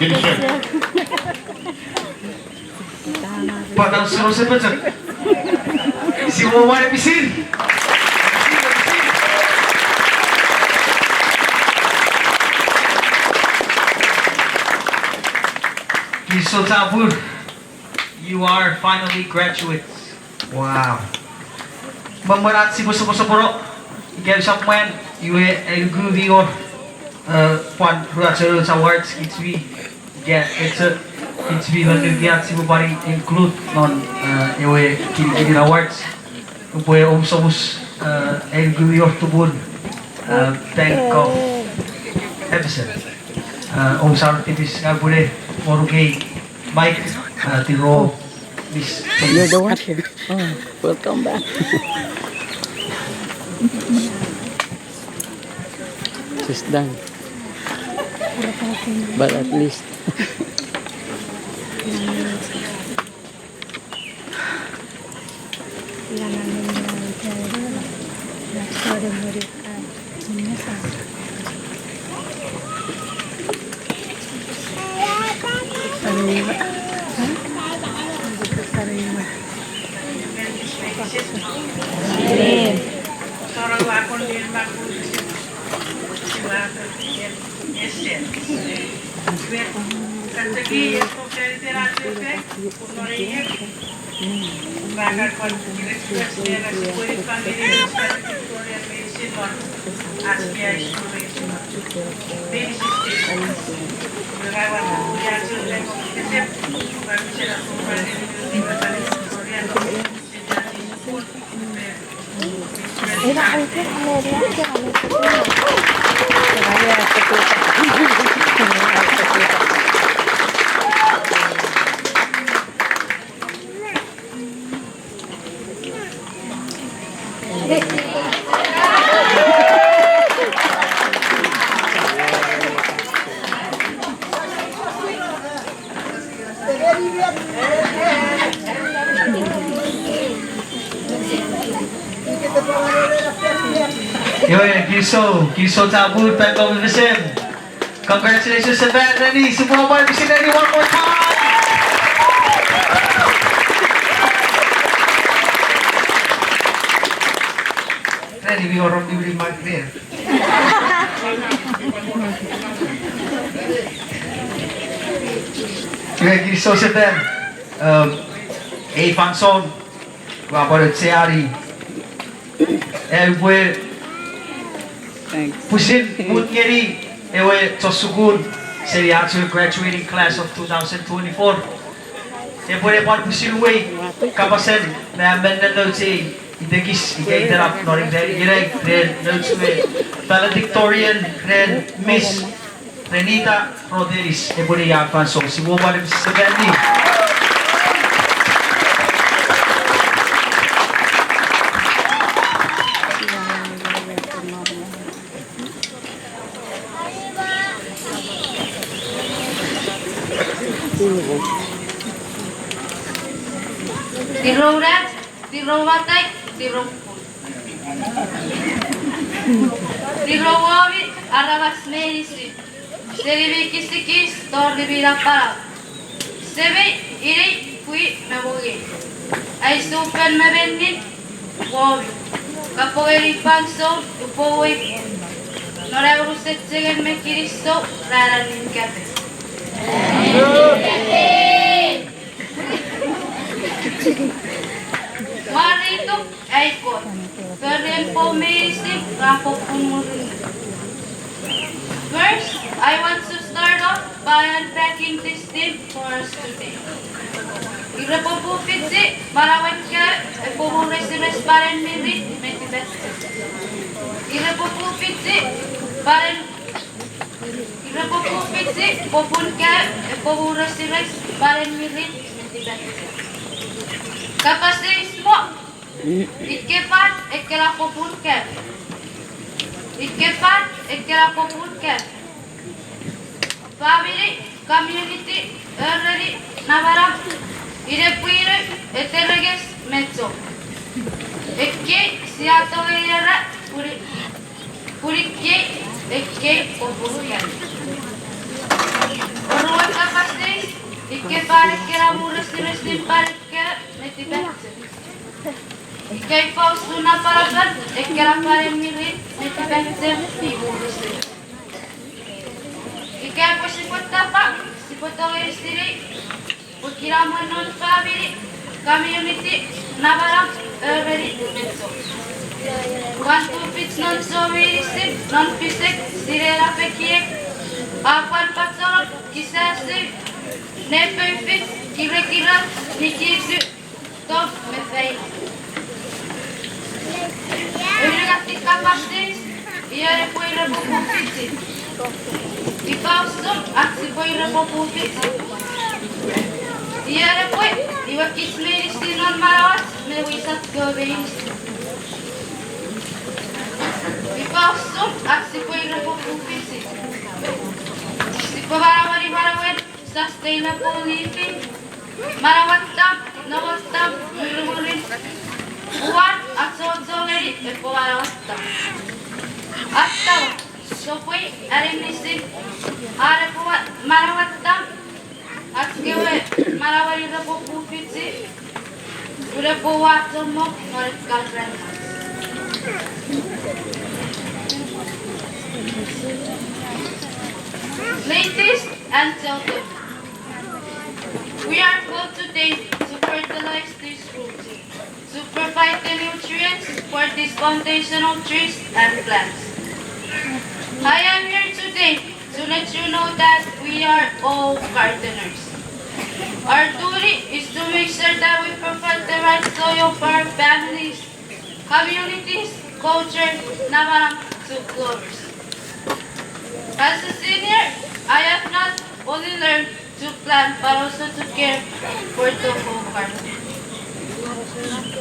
Kinisow. Padang suruh sepenuhnya. Si Wawan meinisin. Kinisow Chappur, you are finally graduates. Wow. Memerat si boso-boso Ikaw sa man, you are good your one graduate awards. It's we lanjut si bupari include non ewe kini awards. Upoy somos good your tubun thank of episode. Sa tipis nga boleh morugay Mike tiro this. You're the one here. Oh, welcome back. Just done. But at least. Kinisow Chappur, thank you meinisin. Congratulations to that, Rennie. Semua orang meinisin Rennie one more time. Rennie, we are on the mark there. Kinisow Chappur, function, wabarakatuh sehari. Pusin Mutngeri ewe Tosukun Seriatu graduating class of 2024. Ewe par pusin way kapasen na amenda notes idegis igaidarap noring dari girai ren notes me valedictorian ren Miss Renita Roderis ewe ya fanso si woman si Sebendi. Dirowawi arabas meinisin. Seribi kisikis torribira para. Sebe iri kui memogi. Ay super mebenin wawi. Kapogeri panso upoi. Norebruset segen me Kinisow raranin kape. Marito aikot. Perempo meinisin rapo pumurin. First, I want to start off by unpacking this tip for us today. Irapopupitsi marawan ka epumuresimes paren mirit metibet. Irapopupitsi popun ka epumuresimes paren mirit metibet. Kapasismo Ikkepat ekkela populke. Ikkepat ekkela populke. Family, community, early, navaram, irepuire, eterreges, mezzo. Ekke, siatovera, purikke, ekke, populke. Orruan kapastis, ikkepat ekkela murrestin parkke, metipetse. Ikei paustuna parapan, ekkela paremmiri, metipetse, murrestin. Ikei posipotapa, sipotoveristiri, ukiramun non family, community, navaram, early, mezzo. One two pits non soveristic, non pisek, sirera pekiek, akwan patsorok, kisasik, nepefit, kirekirat, nikisu, top, mefei. Yrgatti kapastis, iare puire pupupitsi. Ipaustum, aksi puire pupupitsi. Iare pui, iwakis meristi non marawat, mewisat goveristi. Ipaustum, aksi puire pupupitsi. Sipawarawari sustainable living, marawatam, nawatam, murmurin. Uwan at sodzongeri e powarawatam. Attaw, sopui arinisin, arepuat marawatam, at gewe marawari rapopupitsi, urepuwatom mo, noret kalren. Ladies and children, we are called today to fertilize these roots, to provide the nutrients for these foundational trees and plants. I am here today to let you know that we are all gardeners. Our duty is to make sure that we provide the right soil for our families, communities, culture, navaram, Chuuk lovers. As a senior, I have not only learned to plant but also to care for the whole garden.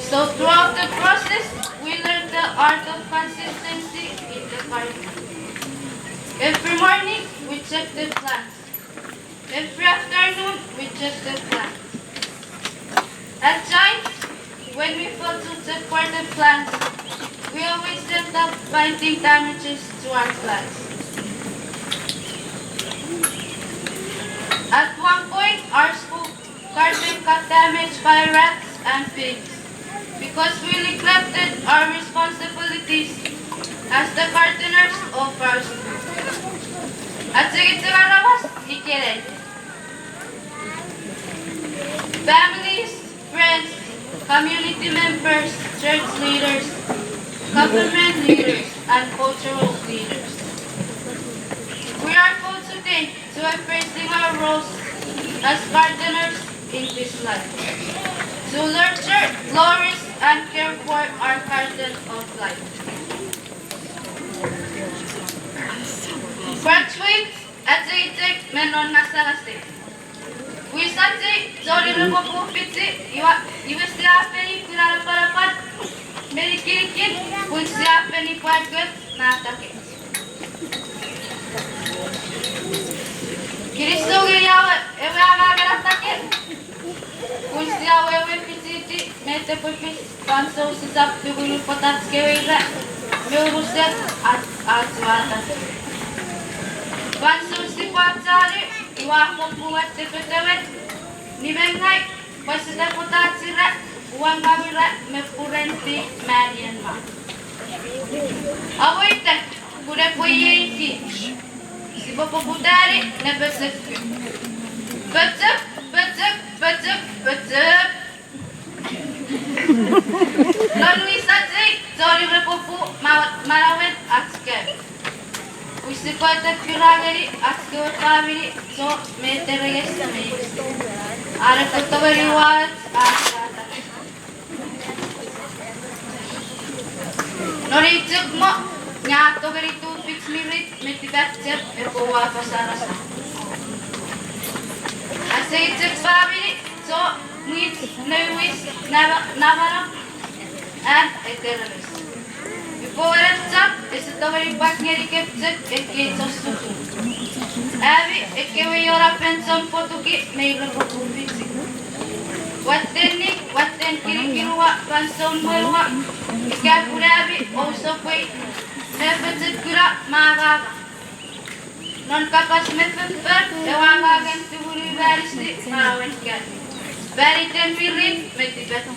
So throughout the process, we learned the art of consistency in the garden. Every morning, we check the plants. Every afternoon, we check the plants. At times, when we fail to check for the plants, we always end up finding damages to our plants. At one point, our school garden got damaged by rats and pigs because we neglected our responsibilities as the gardeners of our school. At Sigitsagarawas, Ikere. Families, friends, community members, church leaders, government leaders, and cultural leaders. We are called today to embracing our roles as gardeners in this life, to nurture, flourish, and care for our garden of life. Graduates at the menon nasalasi. We sati zori rupo pupiti iwasiapeni kuraparapat merikirikin usiapeni kuatget natake. Kinisow yawa ewe amagatake. Usiawe ewe pititi mete pupis panso sisap tugulu potats kewira meuruset atsuata. Panso si patari iwakop buat sepetewet nimengai pasida potatsira uang kamera mepurenti Myanmar. Awoite kuda poyeki si bopo budari nebesek. Becek. Lalu saja zori berpupu marawet asker. Usipata kiragari asker family so metereges meis. Ara katawari wat asata. Nori cekmo nyato gari tu fix mirit metibacep epowa pasarasa. SNHS family so needs Lewis Navaram and a terrorist. Before it up, is the very back near the captain and gates of Suku. Abby, a carry your up and some photo get made of a what then Kirikirua, Panson Murua, Kapurabi, also wait, Never Kura, Maga. Non capas method, the one again to be very stick, Marawan cat. Very 10 million, make the better.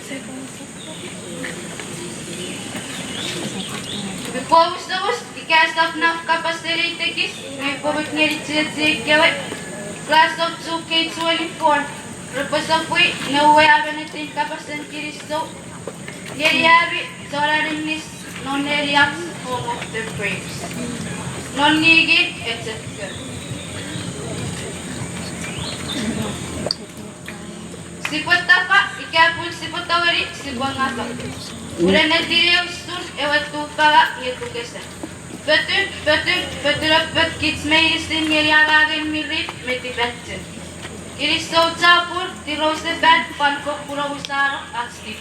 Before we start, the cast of enough capacity tickets, we public needed to take class of 2K24. Purpose of weight, no way of anything capacity Kinisow. Yeri Zoran is non areas home of the braves. Non nigit, etc. Sipotapa, ikapun sipotawari, sibangapa. Udah nanti dia ustur, ewat tu para itu kesa. Betul kids meinisin yeri again mirip meti betul. Kinisow Chappur, the rose the bed, Pankok Pura Usaro, and sleep.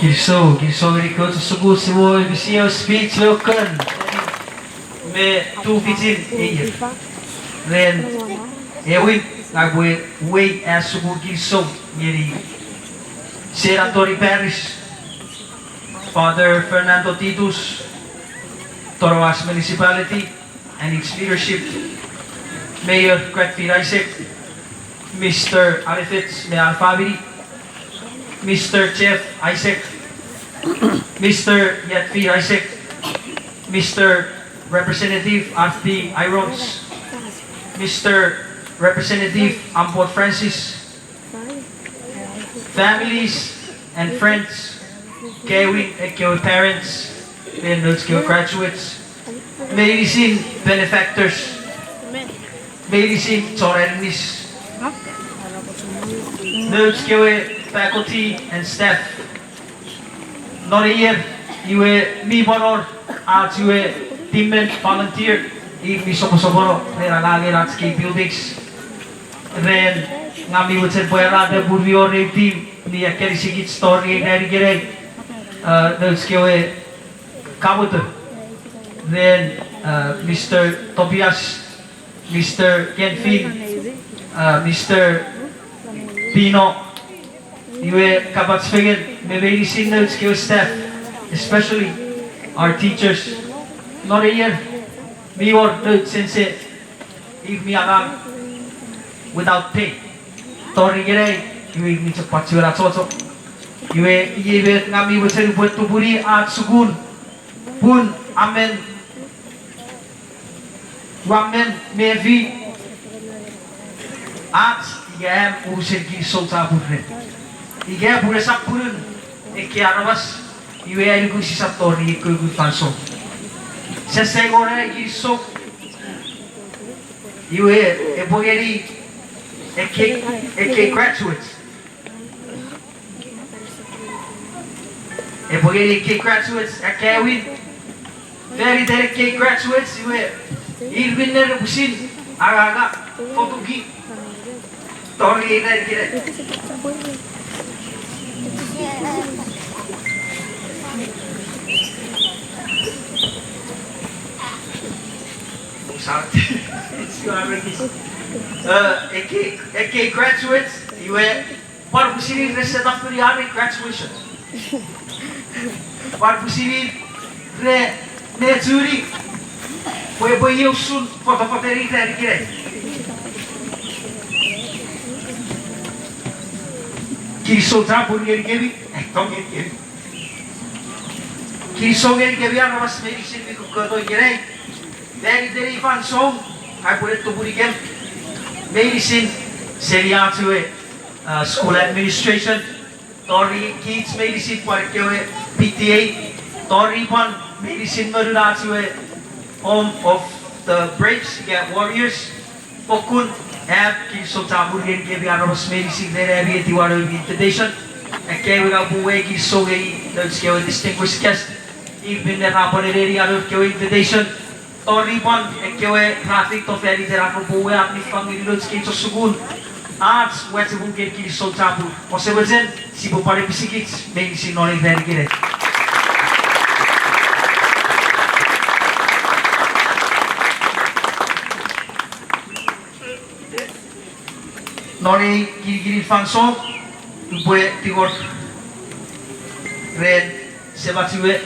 Kinisow Rico to Sugu Siwo Visio speech Lokan. Me 2 feet in. Then, I will wait as Sugu Kinisow Yeri. Seratori Parish. Father Fernando Titus, Tonoas Municipality and its leadership. Mayor Quetfield Isaac, Mr. Alifitz Meal Family, Mr. Jeff Isaac, Mr. Yetfield Isaac, Mr. Representative RP Irons, Mr. Representative Amport Francis, families and friends, Kewin and Kewi parents, and those Kewi graduates, meinisin benefactors, meinisin torenis, those Kewi faculty and staff. Not a year, you were me bonor, as you were teammate volunteer, if we sopo there are lagi buildings. Then, ngami would say, boy, rather would be already team, the Akari story, and Gere, those Kewi Kabuto. Then, Mr. Tobias, Mr. Kenfin, Mr. Pino, you were Kabatsfigan, maybe seen those Kewi staff, especially our teachers. Not a year, me or those sensei, if me around without pay. Tori Gere, you need to patsura also. You were Nami was saying, but to Buri at Sugun, Bun, Amen, Wamen, Mevi, at Yam, who said Kinisow Chappur. Iga Burasapurun, Ekiaravas, you were a good Satori, good Fanso. Sesegora, Kinisow, you were a Boyeri, a cake graduate. A Boyeri graduates, a Kewin, very dedicated graduates, you were even there, Busin, Araga, Fotuki, Tori, AK graduates, you were part of the series set up to the army graduation. Part of the series, Nezuri, where you soon for the Fateri. Kinisow Chappur Geri, don't get it. Kinisow Geri was meinisin we could go Gere. Very fun song. I put it to Burigem. Meinisin, Seriatu, school administration. Tori kids meinisin for PTA. Tori Pan meinisin Maruratu, home of the Braves, Warriors. Pokun have Kinisow Chappur Geri was meinisin there every Tiwaro invitation. And Kewin Abuegi so let's go distinguished guest. Even the Raponeri out of invitation. Tori Pan, Kewe traffic to ferry there are Buwe at Miss Family Loads Kate of Sugun. Arts, where to get Kinisow Chappur. Possible, Sibo Pari Pisikits, maybe see not very good. Nori Giri Fanso, Bue Tigor Red Sebatue,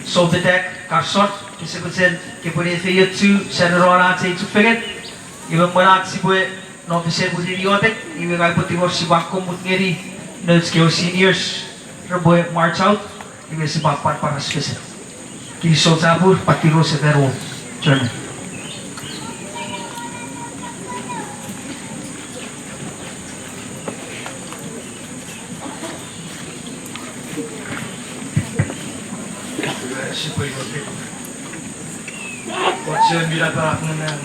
so the deck, Carsot. Disebutkan kepada saya tu senarai saya tu fikir, ibu merat si buat nak bisa budi diotek, ibu kaya putih war si bakom mutngeri, nels kau seniors, terbuat march out, ibu si bapak para spesial. Kinisow Chappur patiro severo, journey. Saya bila para pengenang,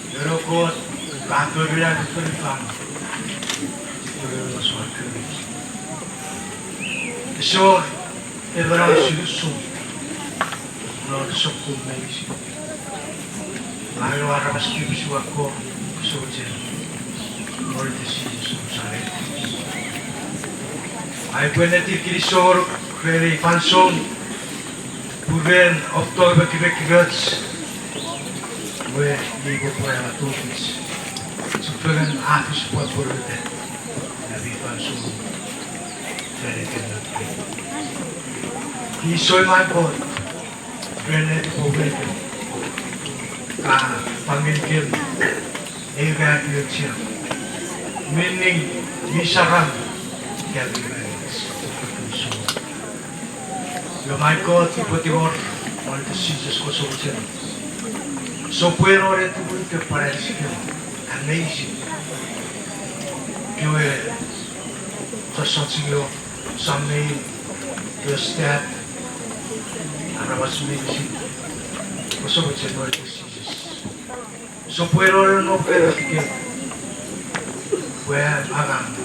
berokok, kantor bila berperang, bersuatu. So, everyone should so, not so cool, maybe. I know I must keep you a call, so it's a more decision. I went to Kinisow Prairie Fansong, Puven, October, Quebec, Guts, where you go for a topics. So, Puven, office support for the Nabi Fansong, very good. He saw my boat, Granite Povet, Pangilkim, Evacuation, meaning Misaram, Gabriel. My God, you put the word on the Jesus Kosovo. So, puedo ver tu que parece amazing. You just something you, some name, your step, and I was amazing. Kosovo, Lord Jesus. So, puedo ver no pero que where Agam.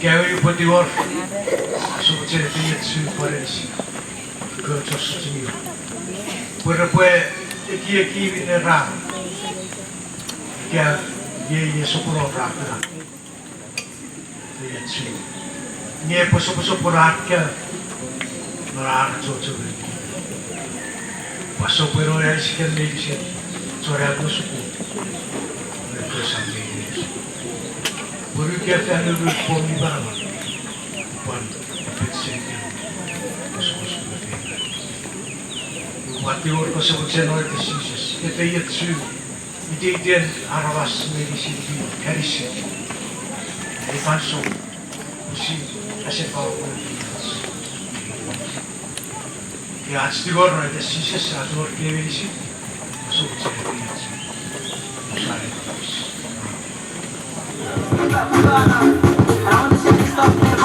Gary, you put the word. So we tell you to for this. Go to you. Pero pues aquí viene rap. Que ye sopro rap na. Ye chi. Ye poso por rap que no rap cho. Paso pero es que le dice sobre algo su. Me pues a mí. Por que hace algo por mi barba. What the order was of general diseases, if they yet too, they did Aravas medicine, Kinisow, they found so, you see, as if our world is. Yeah, it's the order of diseases, I don't give it, so it's a I want to see this stuff in the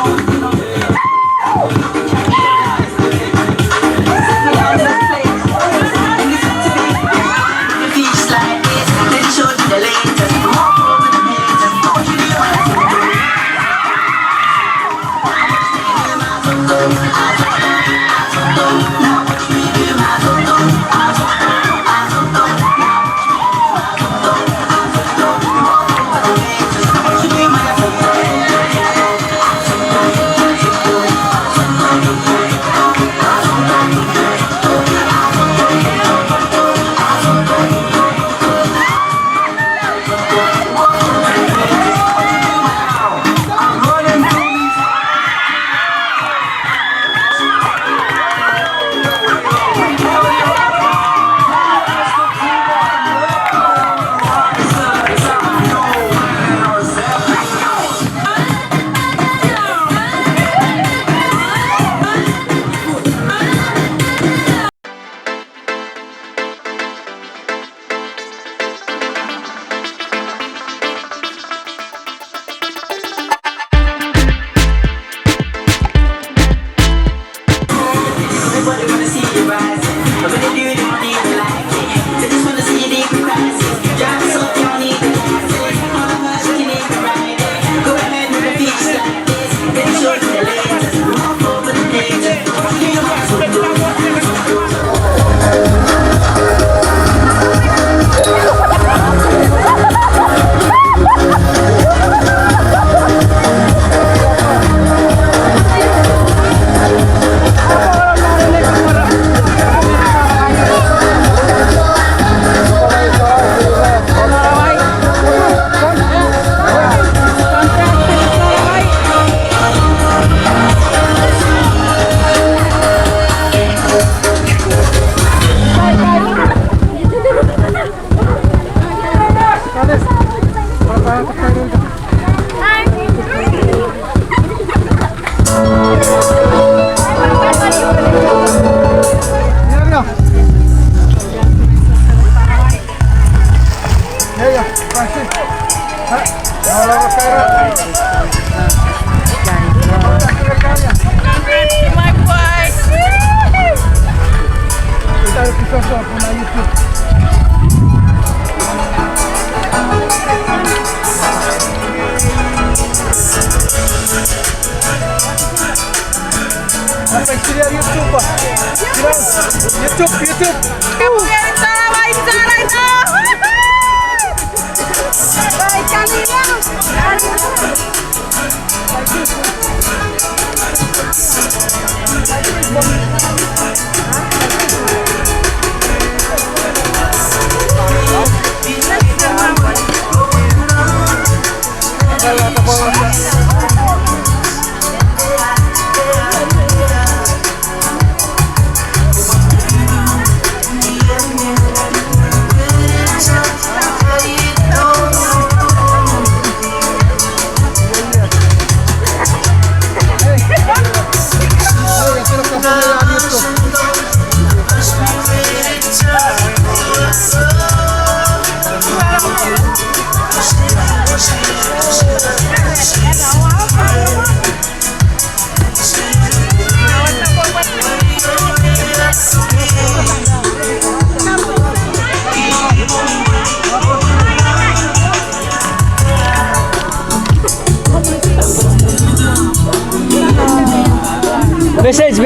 YouTube. Kapuya ito! Baik sana ito! Baik kanina!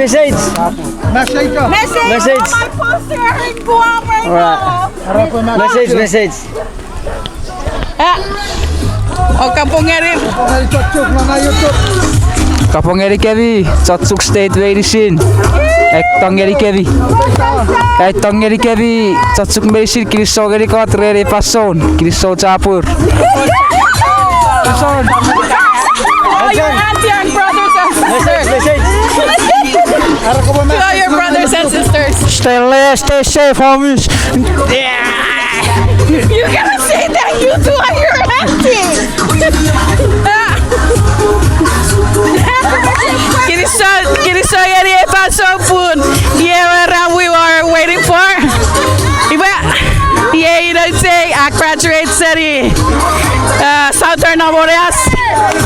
message. Message. Message. My poster in Guam right now. Message. O Kampungerin. Kapongeri kevi, Chuuk State Meinisin. Tongeri kevi. Tongeri kevi, Chuuk Meinisin Kinisow geri kotre pason, Kinisow Chappur. Pason. All your auntie and brothers and sisters. To all your brothers and sisters. Stay safe, homies. You gotta say thank you to all your auntie. Kinisow yeri pason pun. Yeah, where we were waiting for. Yeah, you don't say I graduate city. Southern Nomoneas.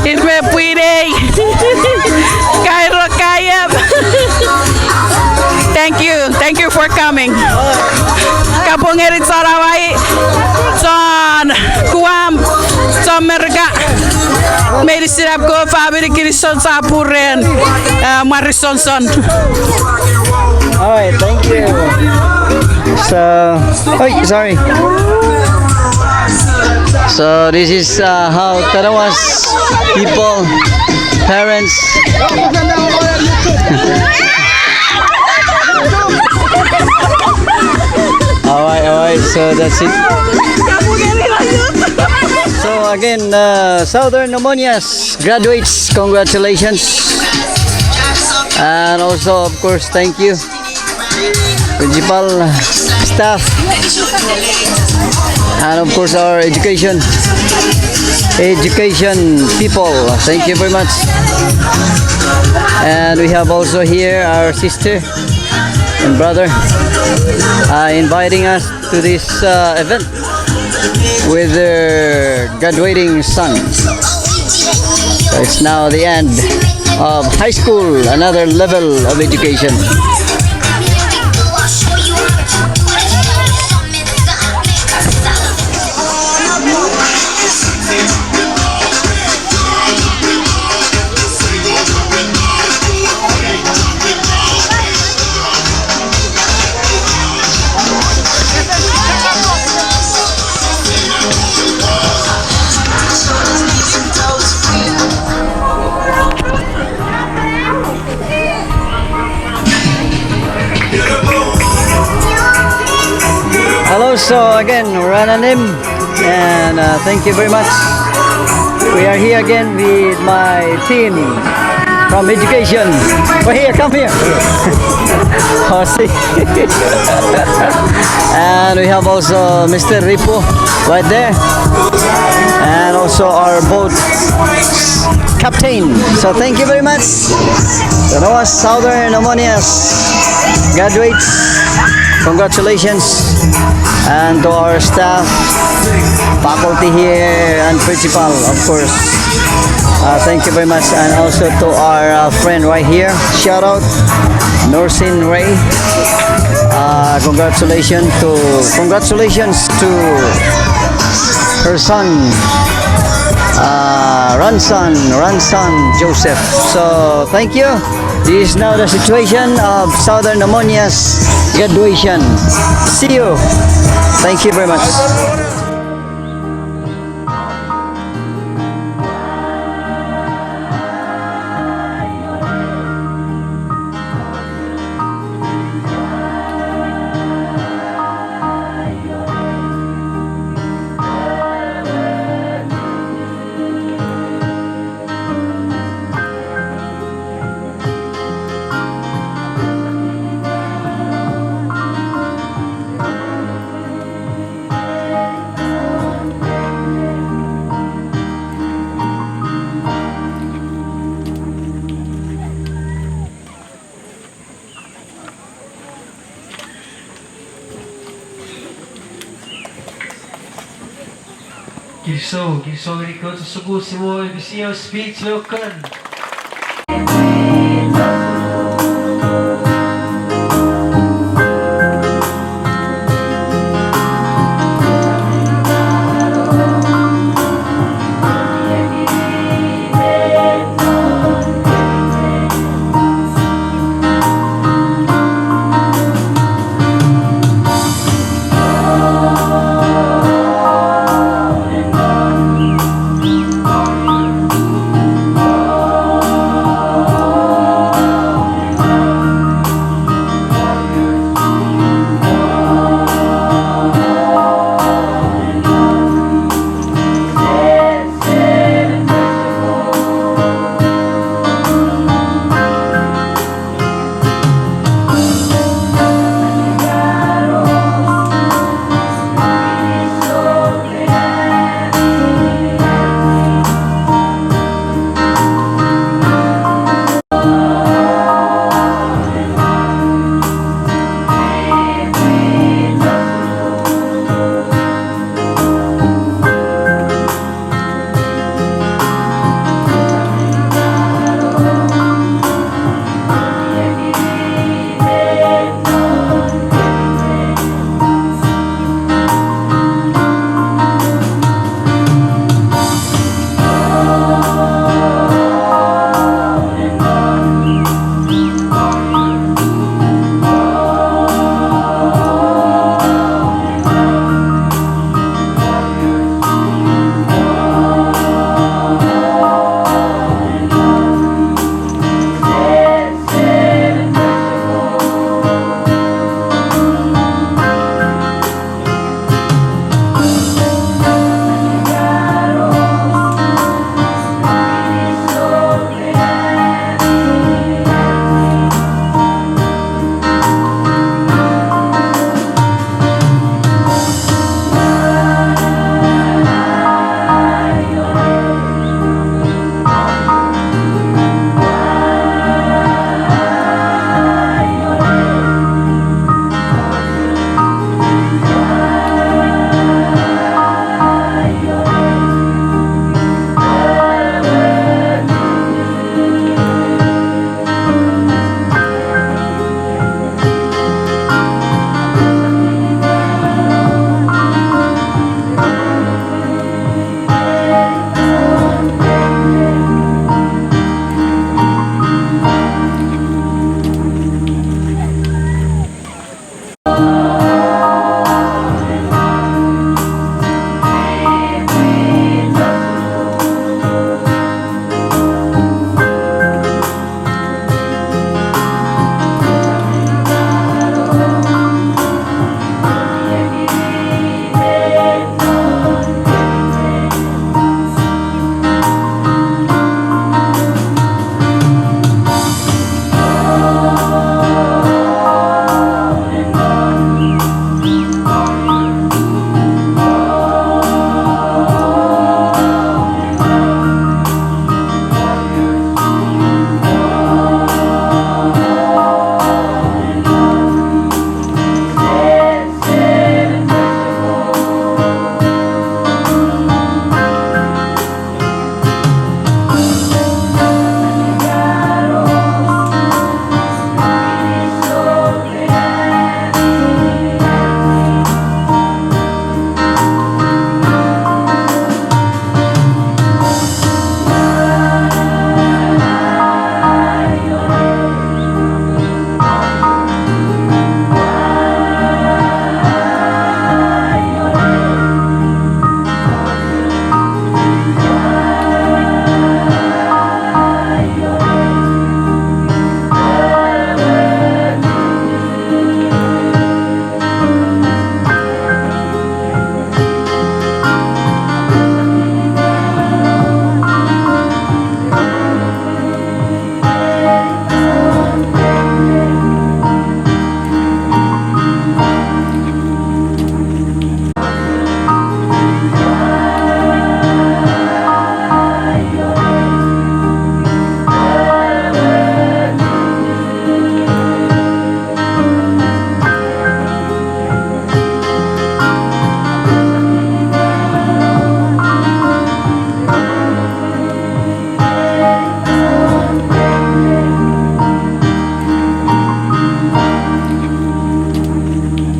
It's me puide. Kairo kayab. Thank you for coming. Kapungerit Sarawai, Son Kuam, Son Merga, Meinisin Abgo, Family Kinisow Chappur and Marison Son. Alright, thank you. So, sorry. So this is how Tonoas people, parents. Alright, so that's it. So again, Southern Nomoneas graduates, congratulations. And also, of course, thank you, principal, staff, and of course our education people. Thank you very much. And we have also here our sister and brother inviting us to this event with their graduating son. So it's now the end of high school, another level of education. Hello, so again, Rananim, and thank you very much. We are here again with my team from education. We're here, come here. Oh, see. And we have also Mr. Ripo right there, and also our boat captain. So thank you very much. Tonoas Southern Nomoneas graduates. Congratulations, and to our staff, faculty here, and principal, of course. Thank you very much, and also to our friend right here. Shout out, Norsin Ray. Congratulations to her son, Ranson Joseph. So thank you. This is now the situation of Southern Nomoneas graduation. See you. Thank you very much. Kinisow geri kau tersebut semua speech welcome.